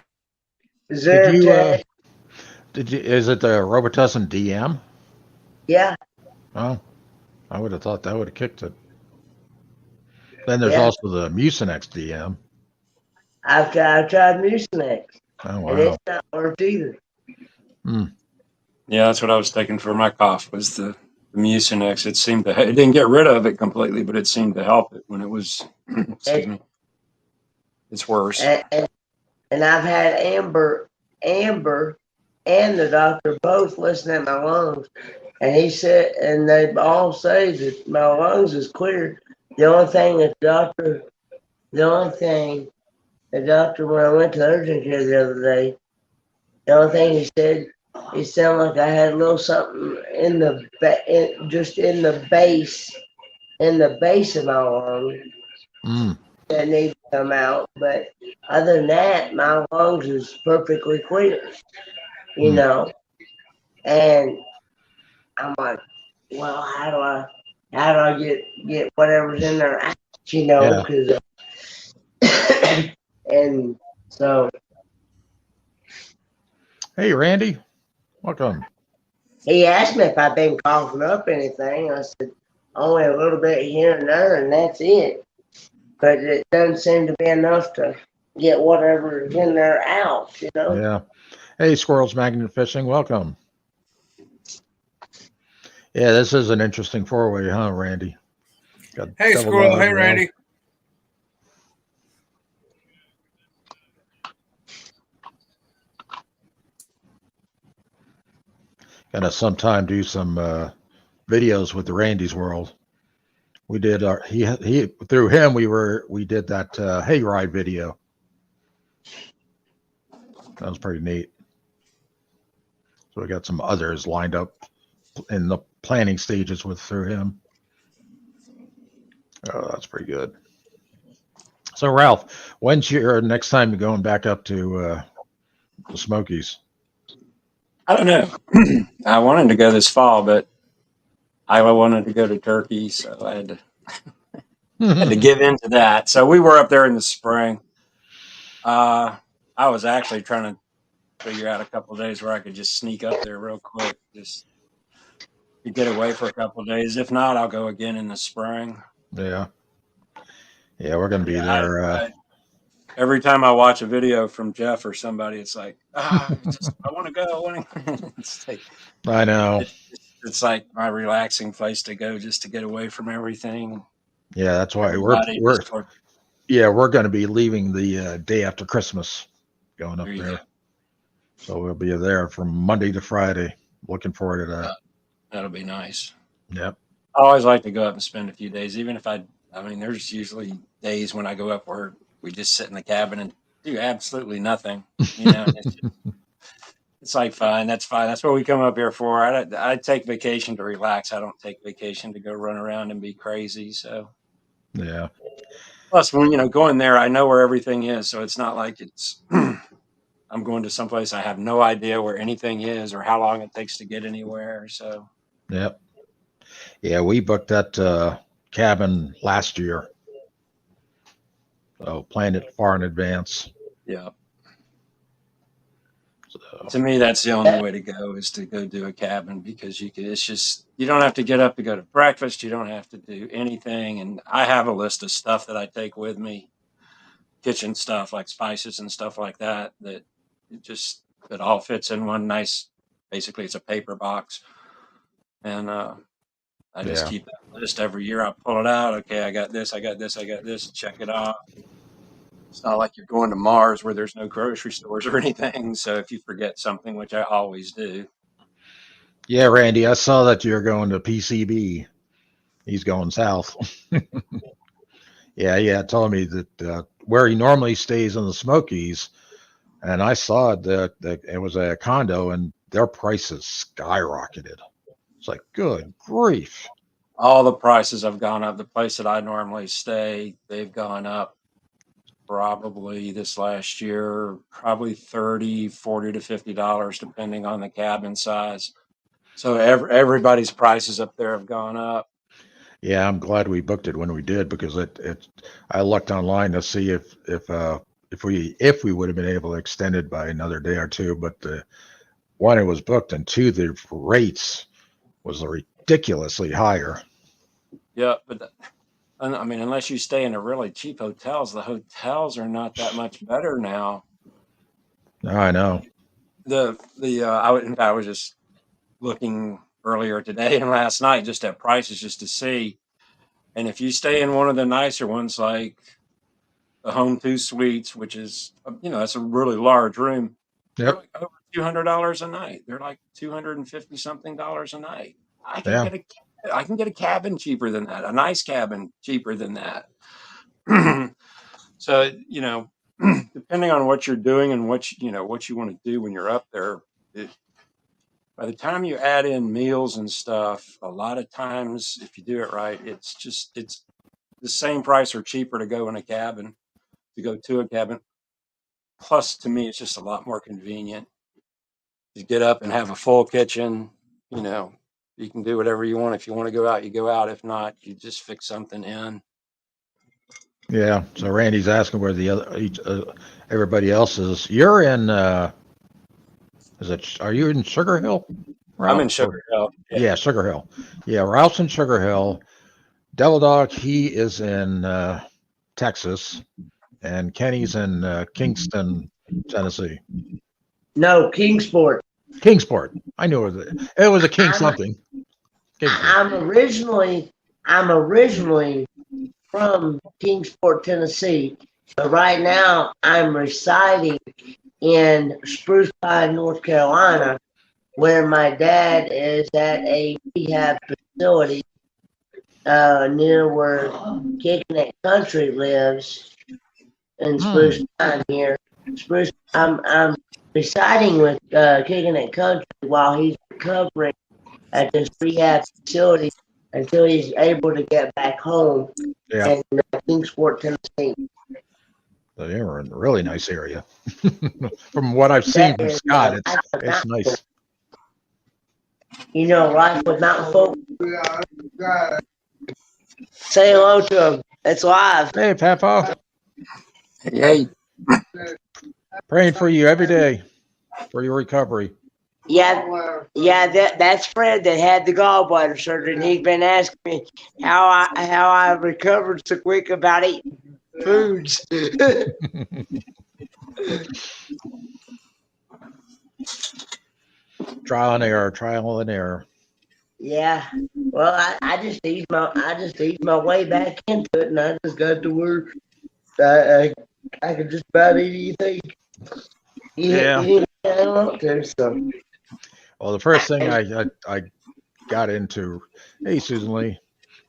Did you Zyrtec. is it the Robitussin DM? Yeah, Oh, I would have thought that would have kicked it. Then there's yeah. also the Mucinex DM. I've tried Mucinex, Oh and it's wow. not worth either. Hmm. Yeah, that's what I was taking for my cough was the Mucinex. It didn't get rid of it completely, but it seemed to help it when it was, excuse And, me, it's worse. and I've had Amber, and the doctor both listen at my lungs, and he said, and they all say that my lungs is clear. The only thing the only thing the doctor, when I went to urgent care the other day, the only thing he said, it sounded like I had a little something in just in the base of my lung Mm. that needs to come out. But other than that, my lungs is perfectly clear, you Mm. know. And I'm like, well, how do I get whatever's in there out, you know? Yeah. Because and so Hey, Randy. Welcome. he asked me if I'd been coughing up anything. I said only a little bit here and there, and that's it. But it doesn't seem to be enough to get whatever's in there out, you know. Yeah. Hey, Squirrels Magnet Fishing. Welcome. Yeah, this is an interesting four-way, huh, Randy? Got Hey, Devil Squirrel. Dog, Hey, Ralph. Randy. Gonna sometime do some videos with the Randy's World. We did our he through him we did that hayride video. That was pretty neat. So we got some others lined up in the planning stages with through him. Oh, that's pretty good. So Ralph, when's your next time you're going back up to the Smokies? I don't know. I wanted to go this fall, but I wanted to go to Turkey, so I had to give in to that. So we were up there in the spring. Uh, I was actually trying to figure out a couple of days where I could just sneak up there real quick, just to get away for a couple of days. If not, I'll go again in the spring. Yeah, yeah, we're gonna be Yeah, there. every time I watch a video from Jeff or somebody, it's like, I want to go. It's like I know. it's like my relaxing place to go, just to get away from everything. Yeah, that's why Everybody we're just sort of, yeah we're gonna be leaving the day after Christmas, going there up you go. there. So we'll be there from Monday to Friday. Looking forward to that. That'll be nice. Yep. I always like to go up and spend a few days, even if I mean, there's usually days when I go up where we just sit in the cabin and do absolutely nothing. It's like fine. That's fine. That's what we come up here for. I take vacation to relax. I don't take vacation to go run around and be crazy. So Yeah. plus, when going there, I know where everything is, so it's not like it's I'm going to someplace I have no idea where anything is or how long it takes to get anywhere. So Yep. Yeah, we booked that cabin last year. So planned it far in advance. yeah. So To me, that's the only way to go is to go do a cabin because it's just, you don't have to get up to go to breakfast. You don't have to do anything. And I have a list of stuff that I take with me, kitchen stuff like spices and stuff like that, it all fits in one nice, basically it's a paper box. And, I just yeah. keep that list every year. I pull it out. Okay. I got this, I got this, I got this, check it off. It's not like you're going to Mars where there's no grocery stores or anything. So if you forget something, which I always do, Yeah, Randy, I saw that you're going to PCB. He's going south. Yeah, yeah, told me that where he normally stays in the Smokies, and I saw that it was a condo, and their prices skyrocketed. It's like, good grief. all the prices have gone up. The place that I normally stay, they've gone up probably this last year, probably 30, 40 to $50, depending on the cabin size. So everybody's prices up there have gone up. Yeah, I'm glad we booked it when we did because I looked online to see if we would have been able to extend it by another day or two, but one, it was booked, and two, the rates was ridiculously higher. Yeah, but I mean, unless you stay in a really cheap hotels, the hotels are not that much better now. I know. I was just looking earlier today and last night just at prices just to see. And if you stay in one of the nicer ones, like the Home Two Suites, which is that's a really large room, they're Yep. like over $200 a night. They're like $250 something dollars a night. I can Yeah. get a I can get a cabin cheaper than that, a nice cabin cheaper than that. So depending on what you're doing and what you want to do when you're up there, it, by the time you add in meals and stuff, a lot of times if you do it right, it's the same price or cheaper to go in a cabin, to go to a cabin. Plus, to me, it's just a lot more convenient. You get up and have a full kitchen. You know, you can do whatever you want. If you want to go out, you go out. If not, you just fix something in. Yeah. So Randy's asking where everybody else is. You're in. Are you in Sugar Hill, I'm in Ralph? Sugar Hill. Yeah. Yeah, Sugar Hill. Yeah, Ralph's in Sugar Hill. Devil Dog, he is in Texas, and Kenny's in Kingston, Tennessee. No, Kingsport. Kingsport. I knew it was a King I'm something. Kingsport. I'm originally from Kingsport, Tennessee, but right now I'm residing in Spruce Pine, North Carolina, where my dad is at a rehab facility near where Kicking It Country lives in Spruce Hmm. Pine here. I'm residing with Kicking It Country while he's recovering at this rehab facility until he's able to get back home Yeah. in Kingsport, Tennessee. So they were in a really nice area. From what I've seen That from is Scott, life with it's mountain folk. nice. Life with mountain folk. Say hello to him. It's live. Hey, Papa, Hey, praying for you every day for your recovery. Yeah, that's Fred that had the gallbladder surgery, and he's been asking me how I recovered so quick about eating foods. Trial and error. Yeah. Well, I just eased my way back into it, and I just got to where I could just about eat anything. Yeah. Anything I want to. So Well, the first thing I got into, hey, Susan Lee,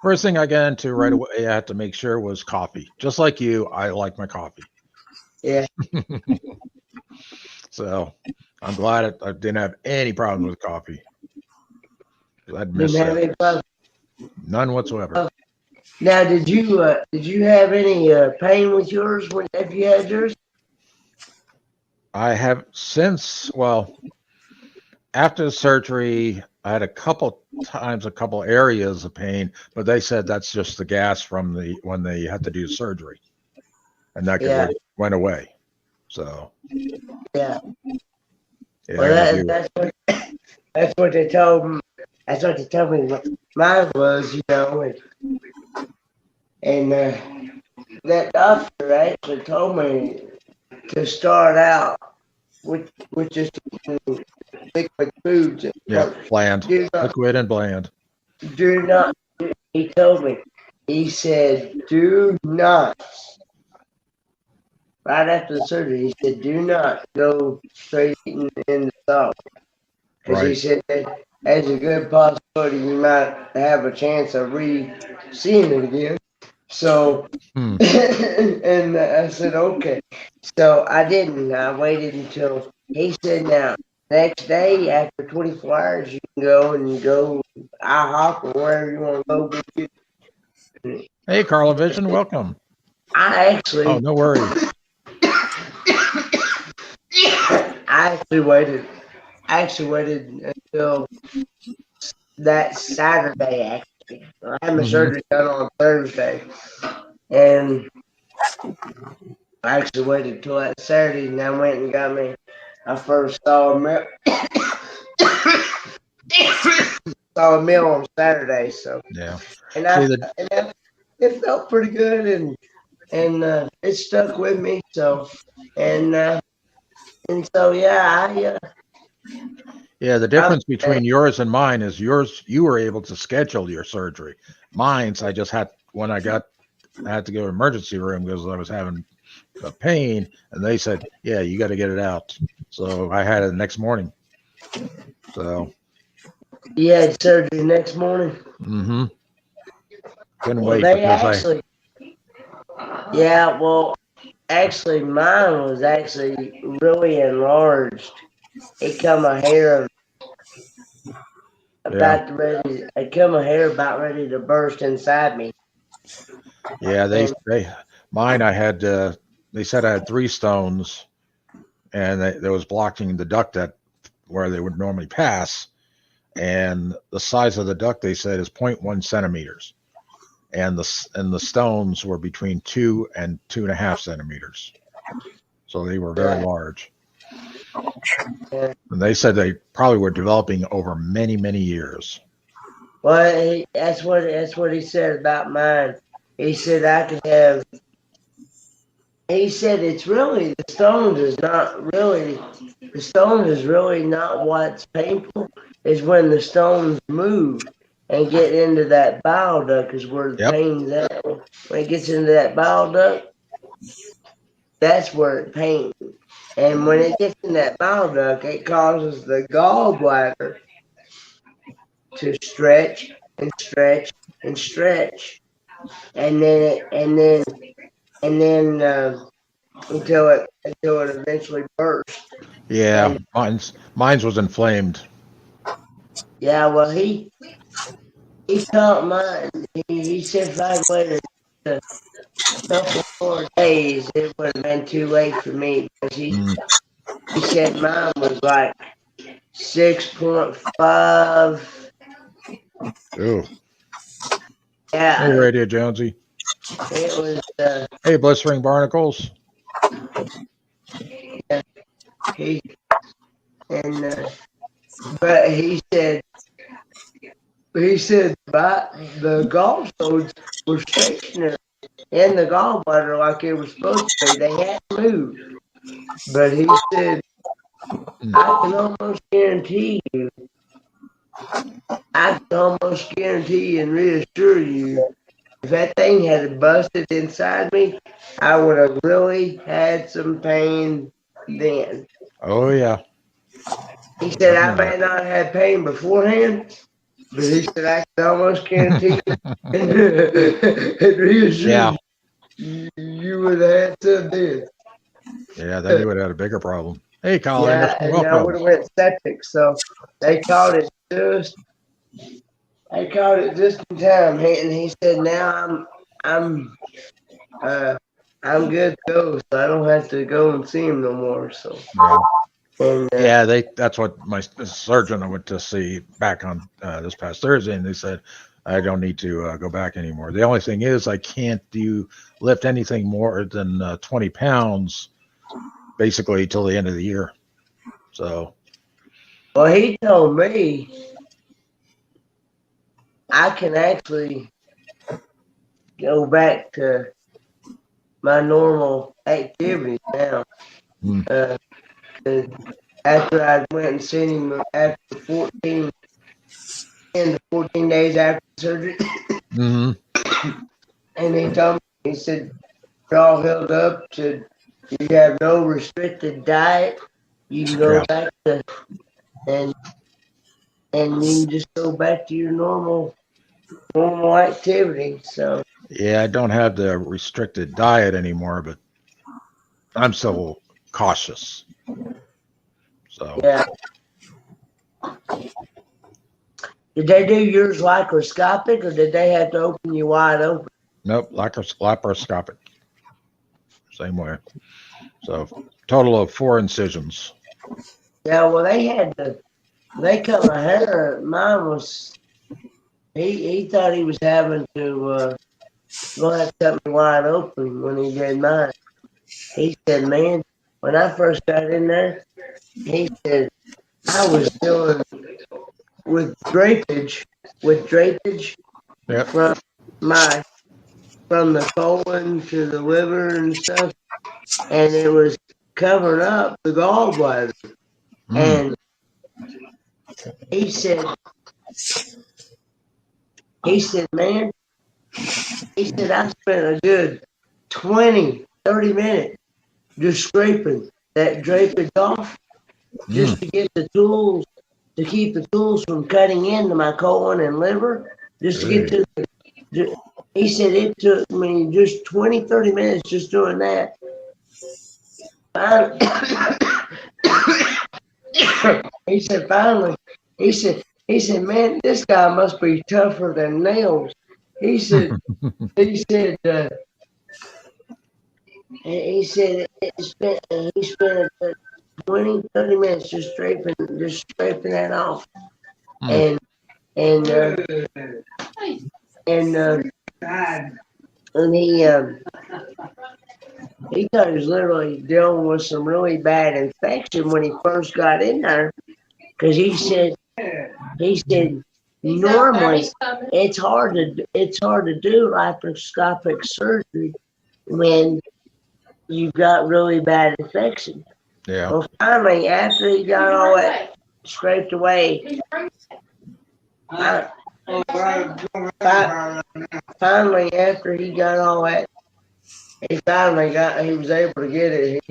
first thing I got into right away, I had to make sure was coffee. Just like you, I like my coffee. yeah, So I'm glad I didn't have any problems with coffee. I'd didn't miss have that. any problem. None whatsoever. Now, did you have any pain with yours when after you had yours? I have since, well, after the surgery, I had a couple times, a couple areas of pain, but they said that's just the gas from when they had to do the surgery, and that Yeah, went away. So yeah. yeah, Well, I gotta do. that's what they told me. That's what they told me. What mine was, and that doctor actually told me to start out with just liquid foods at Yeah, first. bland, Do not, liquid and bland. do not. He told me. He said, do not. Right after the surgery, he said, do not go straight in the salt. Because he Right. said that there's a good possibility you might have a chance of seeing it again. So, Hmm. and I said, okay. So I didn't. I waited until he said, now, next day after 24 hours, you can go and go IHOP or wherever you want to go. Hey, Carla Vision, welcome. I Oh, actually, no worries. I actually waited. I actually waited until that Saturday, actually. I had my Hmm. surgery done on Thursday, and I actually waited till that Saturday, and I went and got me my first solid meal. Solid meal on Saturday. So, Yeah. and See I, the and I it felt pretty good, and it stuck with me. So, and so yeah, Yeah, the I'm difference between yours and mine is yours, you were able to schedule your surgery. Mine's, I just had, when I had to go to emergency room because I was having a pain, and they said, yeah, you got to get it out. So I had it the next morning. So, you had surgery next morning. hmm couldn't Well, wait they because actually, yeah, well, actually, mine was actually really enlarged. It come a hair yeah, about ready. It come a hair about ready to burst inside me, yeah, and mine, I had, they said I had 3 stones, and they was blocking the duct that where they would normally pass. And the size of the duct, they said, is 0.1 centimeters. And the stones were between 2 and 2.5 centimeters. So they were very uh, large. uh, And they said they probably were developing over many, many years. well, that's what he said about mine. He said I could have. He said it's really the stones is really not what's painful. Is when the stones move and get into that bile duct is where the Yep. pain's at. When it gets into that bile duct, that's where it pains. And when it gets in that bile duct, it causes the gallbladder to stretch and stretch and stretch, and then until it eventually bursts. Yeah. And Mine's was inflamed. yeah, well, he told mine. He said if I waited a couple more days, it would have been too late for me because Mm. he said mine was like 6.5. Ooh. Hey, Yeah, Radio Jonesy. it was. Hey, Blistering Barnacles. He and but he said but the gallstones were stationary in the gallbladder like it was supposed to be. They hadn't moved. But he said, Mm. I can almost guarantee you, I can almost guarantee and reassure you, if that thing had busted inside me, I would have really had some pain then. Oh, yeah. He I said, I remember may not have had pain beforehand, but he said, I can almost guarantee that. and, and reassure Yeah. you would have had some then. Yeah. Then you would have had a bigger problem. Hey, Colin Yeah, Anderson. and I would Welcome. have went septic. So they caught it just I caught it just in time, and he said, "Now I'm, uh, I'm good to go, so I don't have to go and see him no more." So, Yeah. and Yeah, that's what my surgeon I went to see back on this past Thursday, and they said I don't need to go back anymore. The only thing is I can't lift anything more than 20 pounds basically till the end of the year. So well, he told me I can actually go back to my normal activities now. mm, Uh, 'Cause after I went and seen him after 14 days after surgery, hmm and he told me, he said, "You're all held up to you have no restricted diet. You can go yeah, back to and you can just go back to your normal activity." So yeah, I don't have the restricted diet anymore, but I'm still cautious. So yeah, did they do yours laparoscopic or did they have to open you wide open? nope, laparoscopic, same way. So total of 4 incisions. Yeah, well they cut my hair. Mine was he thought he was having to go have something wide open when he did mine. He said, man, when I first got in there, he said, I was doing with drapage Yep. from my from the colon to the liver and stuff, and it was covering up the gallbladder. Mm. And he said, man, he said, I spent a good 20, 30 minutes just scraping that drapage off just Mm. to get the tools, to keep the tools from cutting into my colon and liver, just to get Hey. to he said it took me just 20, 30 minutes just doing that. He said, finally, he said, man, this guy must be tougher than nails. He said, he said, he said he spent a good 20, 30 minutes just scraping that off. Mm. And, and, and, and he thought he was literally dealing with some really bad infection when he first got in there. Cause he said, normally it's hard to do laparoscopic surgery when you've got really bad infection. Yeah. Well, finally, after he got all that scraped away, finally after he got all that, he was able to get it.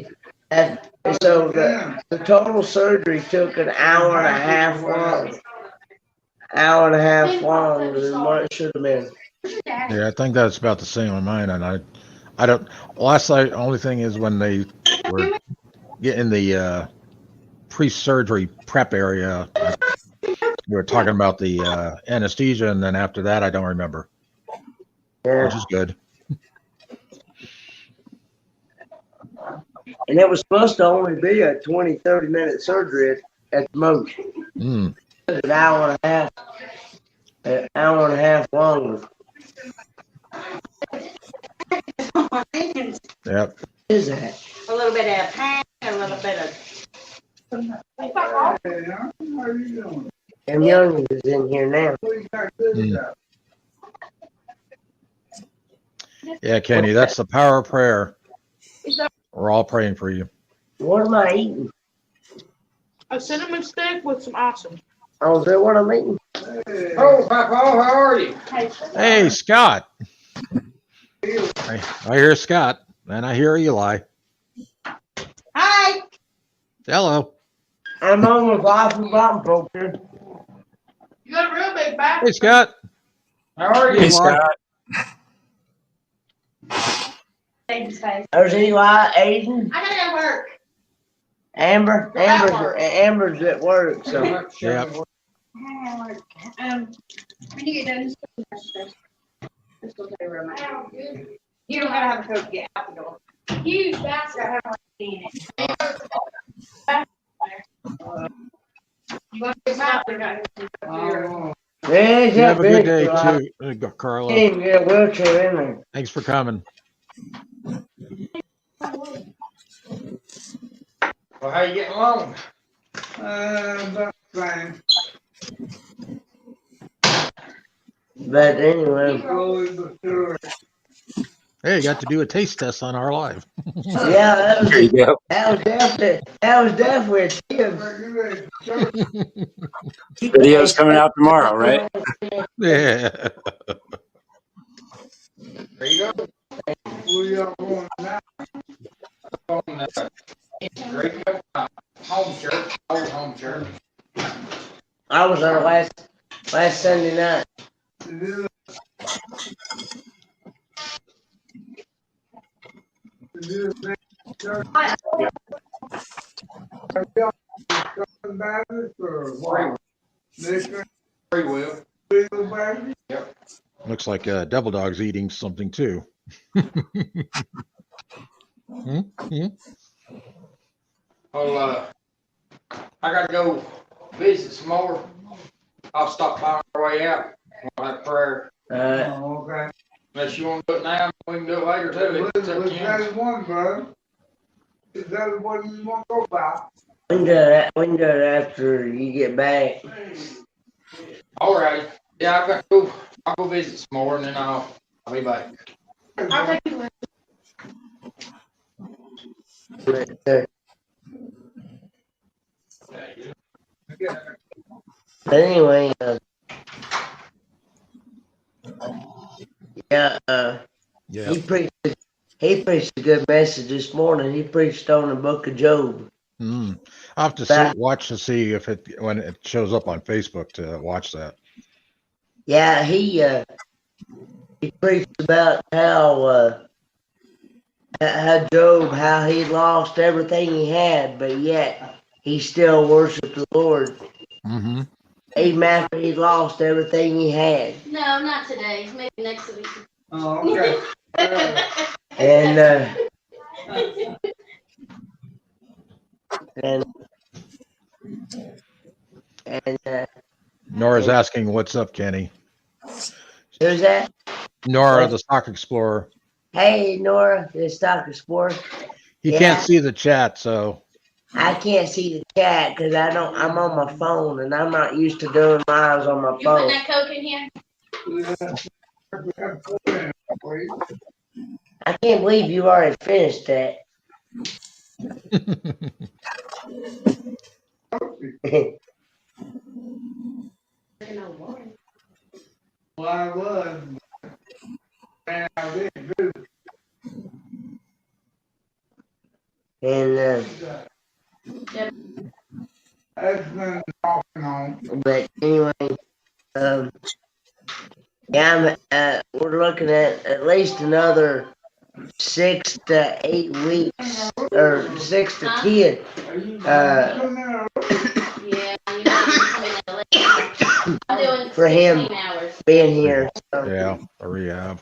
And so the total surgery took an hour and a half long. Hour and a half longer than what it should have been. Yeah, I think that's about the same on mine. And I don't. Only thing is when they were getting the pre-surgery prep area, we were talking about the anesthesia, and then after that, I don't remember, Yeah. which is good. And it was supposed to only be a 20, 30-minute surgery at the most. Mm. An hour and a half longer. Yep. Is that? A little bit of pain, a little bit of. And Young is in here now. Mm. Yeah, Kenny, that's the power of prayer. We're all praying for you. What am I eating? A cinnamon stick with some awesome. Oh, is that what I'm eating? Oh, Papa, how are you? Hey, Scott. I hear Scott, and I hear Eli. Hi. Hello. I'm on with Life and Bottom Poker. You got a real big back. Hey, Scott. How are you, Hey, Scott? There's Eli, Aiden, I gotta work. Amber's at work, so. Yep. When you get done, just go to the room. You don't gotta have a coat to get out the door. Huge basket. I have one in it. You want to get out there? Yeah, You have a good day, too, Carla. Can't get a wheelchair in there. Thanks for coming. Well, how you getting along? About fine. But anyway, Hey, you got to do a taste test on our live. yeah, There you go. that was definitely a tip. Video's coming out tomorrow, right? Yeah. There you go. We are going now. On Great home church, old home church. I was there last Sunday night. Free will. Yep. Looks like Devil Dog's eating something too. I'll, I gotta go visit some more. I'll stop by on our way out. That prayer. Oh, Okay. Unless you want to do it now, we can do it later too. It's up to you. That's one, bro. Is that what you want to go by? we can do that. We can do it after you get back. All right. Yeah, I'll go visit some more and then I'll be back. I'll take you with. But anyway, yeah, Yeah. he preached a good message this morning. He preached on the book of Job. I'll have to watch to see if when it shows up on Facebook to watch that. Yeah, he preached about how Job, how he lost everything he had, but yet he still worshiped the Lord. Mm-hmm. Even after he lost everything he had. No, not today. Maybe next week. Oh, okay. And Nora's asking, "What's up, Kenny?" who's that? Nora, the Stock Explorer. Hey, Nora, the Stock Explorer. He Yeah. can't see the chat, so I can't see the chat because I'm on my phone and I'm not used to doing lives on my You putting phone. that Coke in here? I can't believe you already finished that. Well, I was. Man, I didn't do And that's been talking on. but anyway, yeah, we're looking at least another 6 to 8 weeks or 6 to 10. Yeah, you know, I'm doing For him. 16 hours. Being here. So. yeah, a rehab.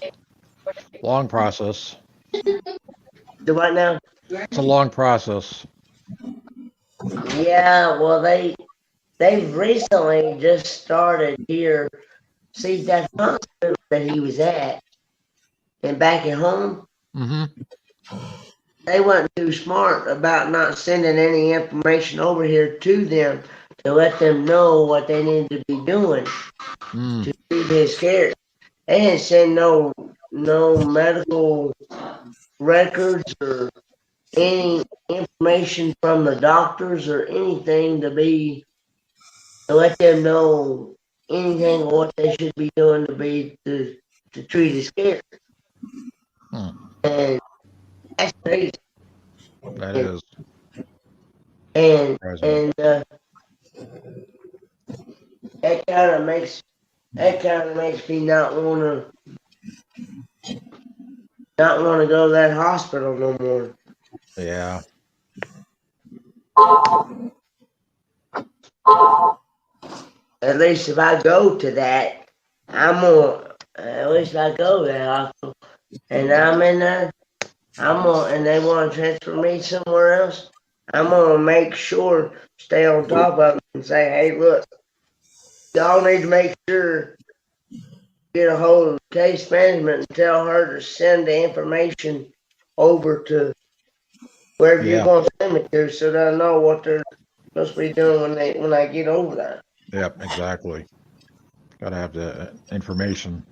Long process. Do what now? It's a long process. Yeah, well they've recently just started here. See that hospital that he was at and back at home, Mm-hmm. they wasn't too smart about not sending any information over here to them to let them know what they need to be doing to treat his care. They didn't send no medical records or any information from the doctors or anything to let them know anything of what they should be doing to treat his care. And that's crazy. That is. And Surprising. that kind of makes me not wanna go to that hospital no more. Yeah. At least if I go to that, at least if I go to that hospital and I'm in there, and they want to transfer me somewhere else, I'm gonna make sure, stay on top of it and say, hey, look, y'all need to make sure, get a hold of case management and tell her to send the information over to wherever you're going to send it to, so they'll know what they're supposed to be doing when I get over there. Yep, exactly. Got to have the information.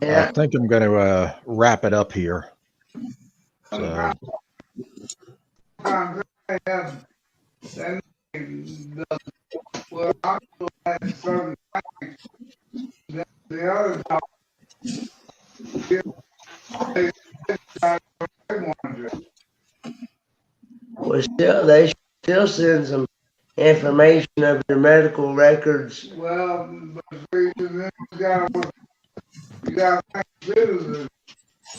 Yeah. I think I'm going to wrap it up here. So, Well, I had certain things that the other dog Well, they still send some information of your medical records. well, but see, then you got to think too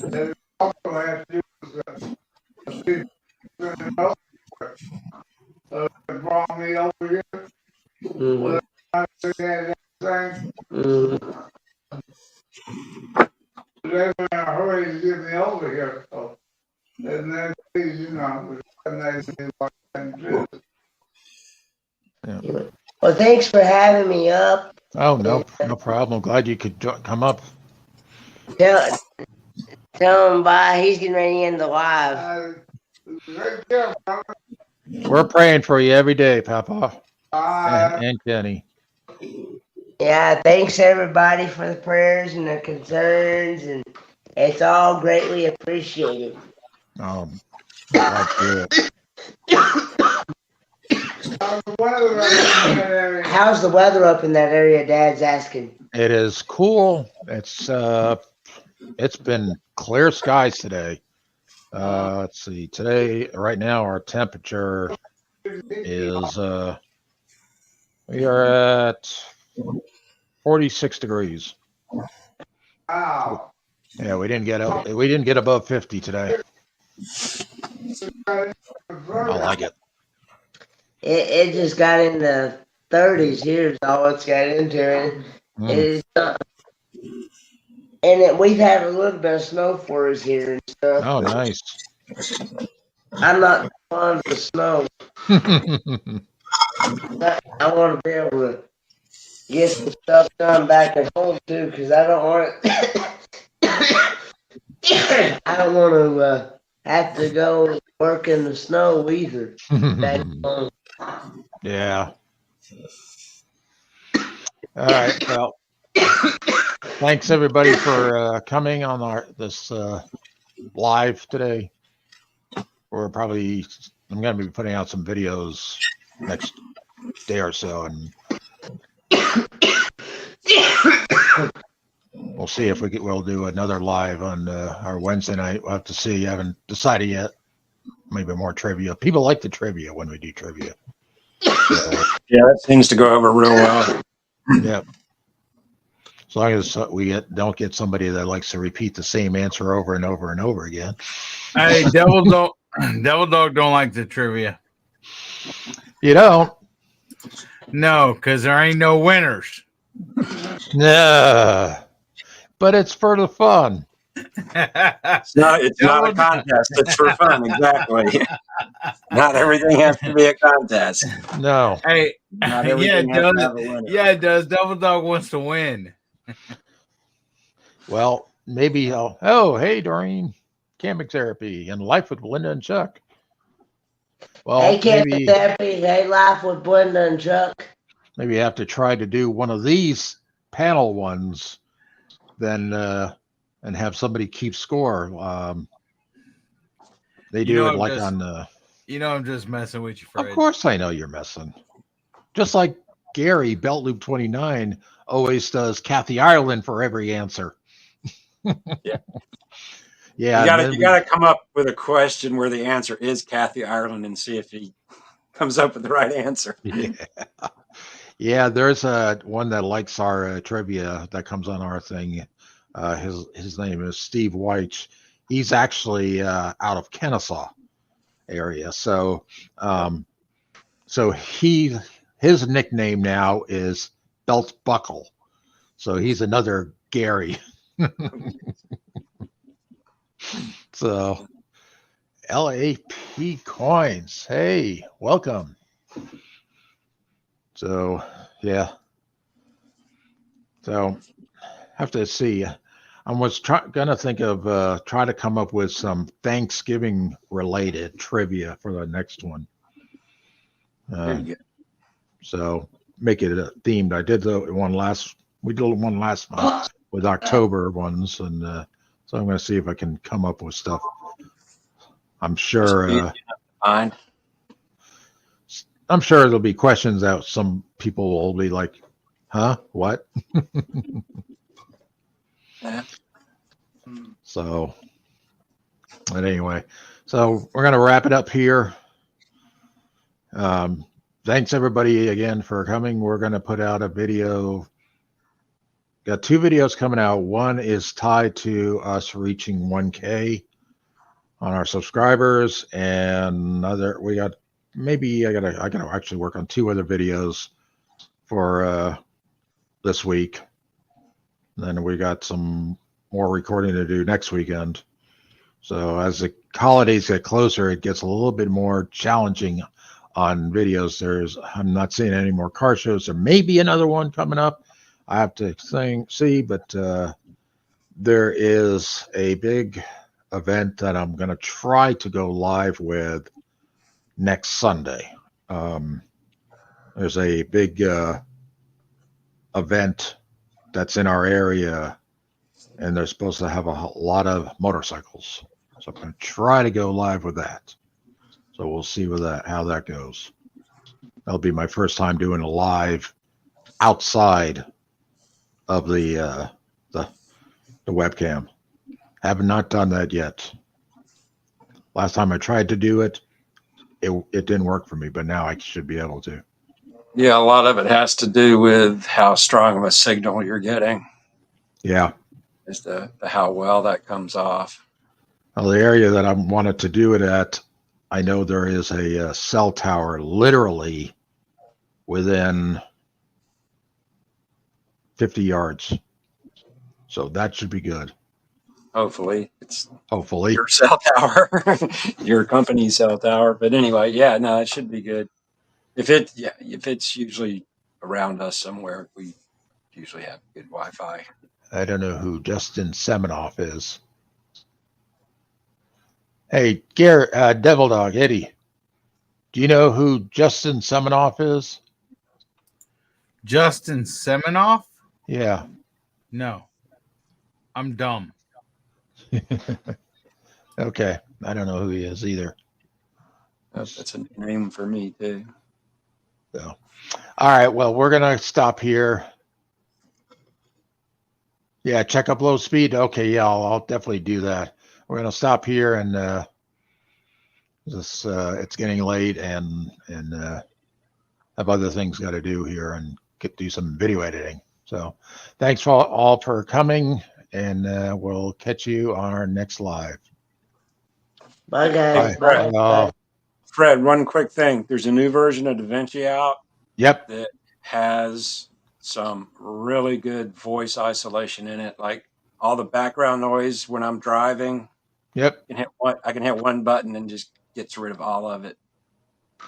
that it also has to do with that brought me over here. Mm-hmm. I said that thing. Mm-hmm. They were in a hurry to get me over here, so. And then, you know, and they did what they do. yeah. Well, thanks for having me up. Oh, no problem. Glad you could come up. Tell him bye. He's getting ready to end the live. Right there, brother. We're praying for you every day, Papa Bye. and Kenny. Yeah, thanks everybody for the prayers and the concerns, and it's all greatly appreciated. Glad to hear it. How's the weather up in that area? How's the weather up in that area? Dad's asking. It is cool. It's been clear skies today. Let's see. Today, right now, our temperature is we are at 46 degrees. Wow. Yeah, we didn't get above 50 today. I like it. It just got in the 30s here. Is all it's got into, and it's we've had a little bit of snow for us here and stuff. Oh, nice. I'm not fond of the snow. I want to be able to get some stuff done back at home too, because I don't want to. I don't want to have to go work in the snow either. Yeah. All right. Well, thanks everybody for coming on this live today. I'm going to be putting out some videos next day or so, and we'll see if we'll do another live on our Wednesday night. We'll have to see. I haven't decided yet. Maybe more trivia. People like the trivia when we do trivia. So, Yeah, that seems to go over real well. Yeah. As long as we don't get somebody that likes to repeat the same answer over and over and over again. Hey, Devil Dog don't like the trivia. You don't? No, because there ain't no winners. No. But it's for the fun. It's not a contest. It's for fun. Exactly. Not everything has to be a contest. No. Hey, Not everything has to have a winner. Yeah, it does. Devil Dog wants to win. Well, maybe hey, Doreen. Camping therapy and life with Belinda and Chuck. Well, hey, camping therapy. Hey, life with Belinda and Chuck. Maybe you have to try to do one of these panel ones, then and have somebody keep score. They do it like on the. I'm just messing with you, Fred. Of course, I know you're messing. Just like Gary Belt Loop 29 always does Kathy Ireland for every answer. Yeah. Yeah. You gotta come up with a question where the answer is Kathy Ireland and see if he comes up with the right answer. Yeah. Yeah, there's one that likes our trivia that comes on our thing. His name is Steve White. He's actually out of Kennesaw area. So his nickname now is Belt Buckle. So he's another Gary. So LAP coins. Hey, welcome. So yeah. So have to see. I was gonna think of try to come up with some Thanksgiving related trivia for the next one. So make it themed. I did we did one last month with October ones, and so I'm gonna see if I can come up with stuff. I'm sure. I'm sure there'll be questions that some people will be like, "Huh? What?" Yeah. So, but anyway, so we're gonna wrap it up here. Thanks everybody again for coming. We're gonna put out a video. Got 2 videos coming out. One is tied to us reaching 1K on our subscribers, and we got I gotta actually work on 2 other videos for this week. And then we got some more recording to do next weekend. So as the holidays get closer, it gets a little bit more challenging on videos. I'm not seeing any more car shows. There may be another one coming up. I have to see, but there is a big event that I'm going to try to go live with next Sunday. There's a big event that's in our area, and they're supposed to have a lot of motorcycles. So I'm going to try to go live with that. So we'll see how that goes. That'll be my first time doing a live outside of the webcam. Have not done that yet. Last time I tried to do it, it didn't work for me, but now I should be able to. Yeah, a lot of it has to do with how strong of a signal you're getting. Yeah. As to how well that comes off. Well, the area that I wanted to do it at, I know there is a cell tower literally within 50 yards. So that should be good. Hopefully. It's Hopefully your cell tower, your company's cell tower. But anyway, yeah, no, it should be good. If it's usually around us somewhere, we usually have good Wi-Fi. I don't know who Justin Semenoff is. Hey, Garrett, Devil Dog, Eddie, do you know who Justin Semenoff is? Justin Semenoff? Yeah. No. I'm dumb. Okay. I don't know who he is either. That's a new name for me too. So, all right. Well, we're going to stop here. Yeah. Check up low speed. Okay. Yeah. I'll definitely do that. We're going to stop here and, it's getting late and have other things got to do here and do some video editing. So thanks for all for coming, and we'll catch you on our next live. Bye, guys. Bye. Bye. Fred, one quick thing. There's a new version of DaVinci out. Yep. That has some really good voice isolation in it. Like all the background noise when I'm driving. Yep. I can hit one button and just gets rid of all of it.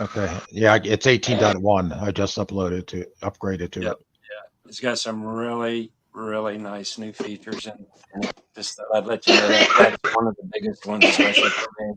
Okay. Yeah, it's 18.1. I just upgraded to it. Yeah. It's got some really, really nice new features, and just thought I'd let you know that that's one of the biggest ones, especially for me.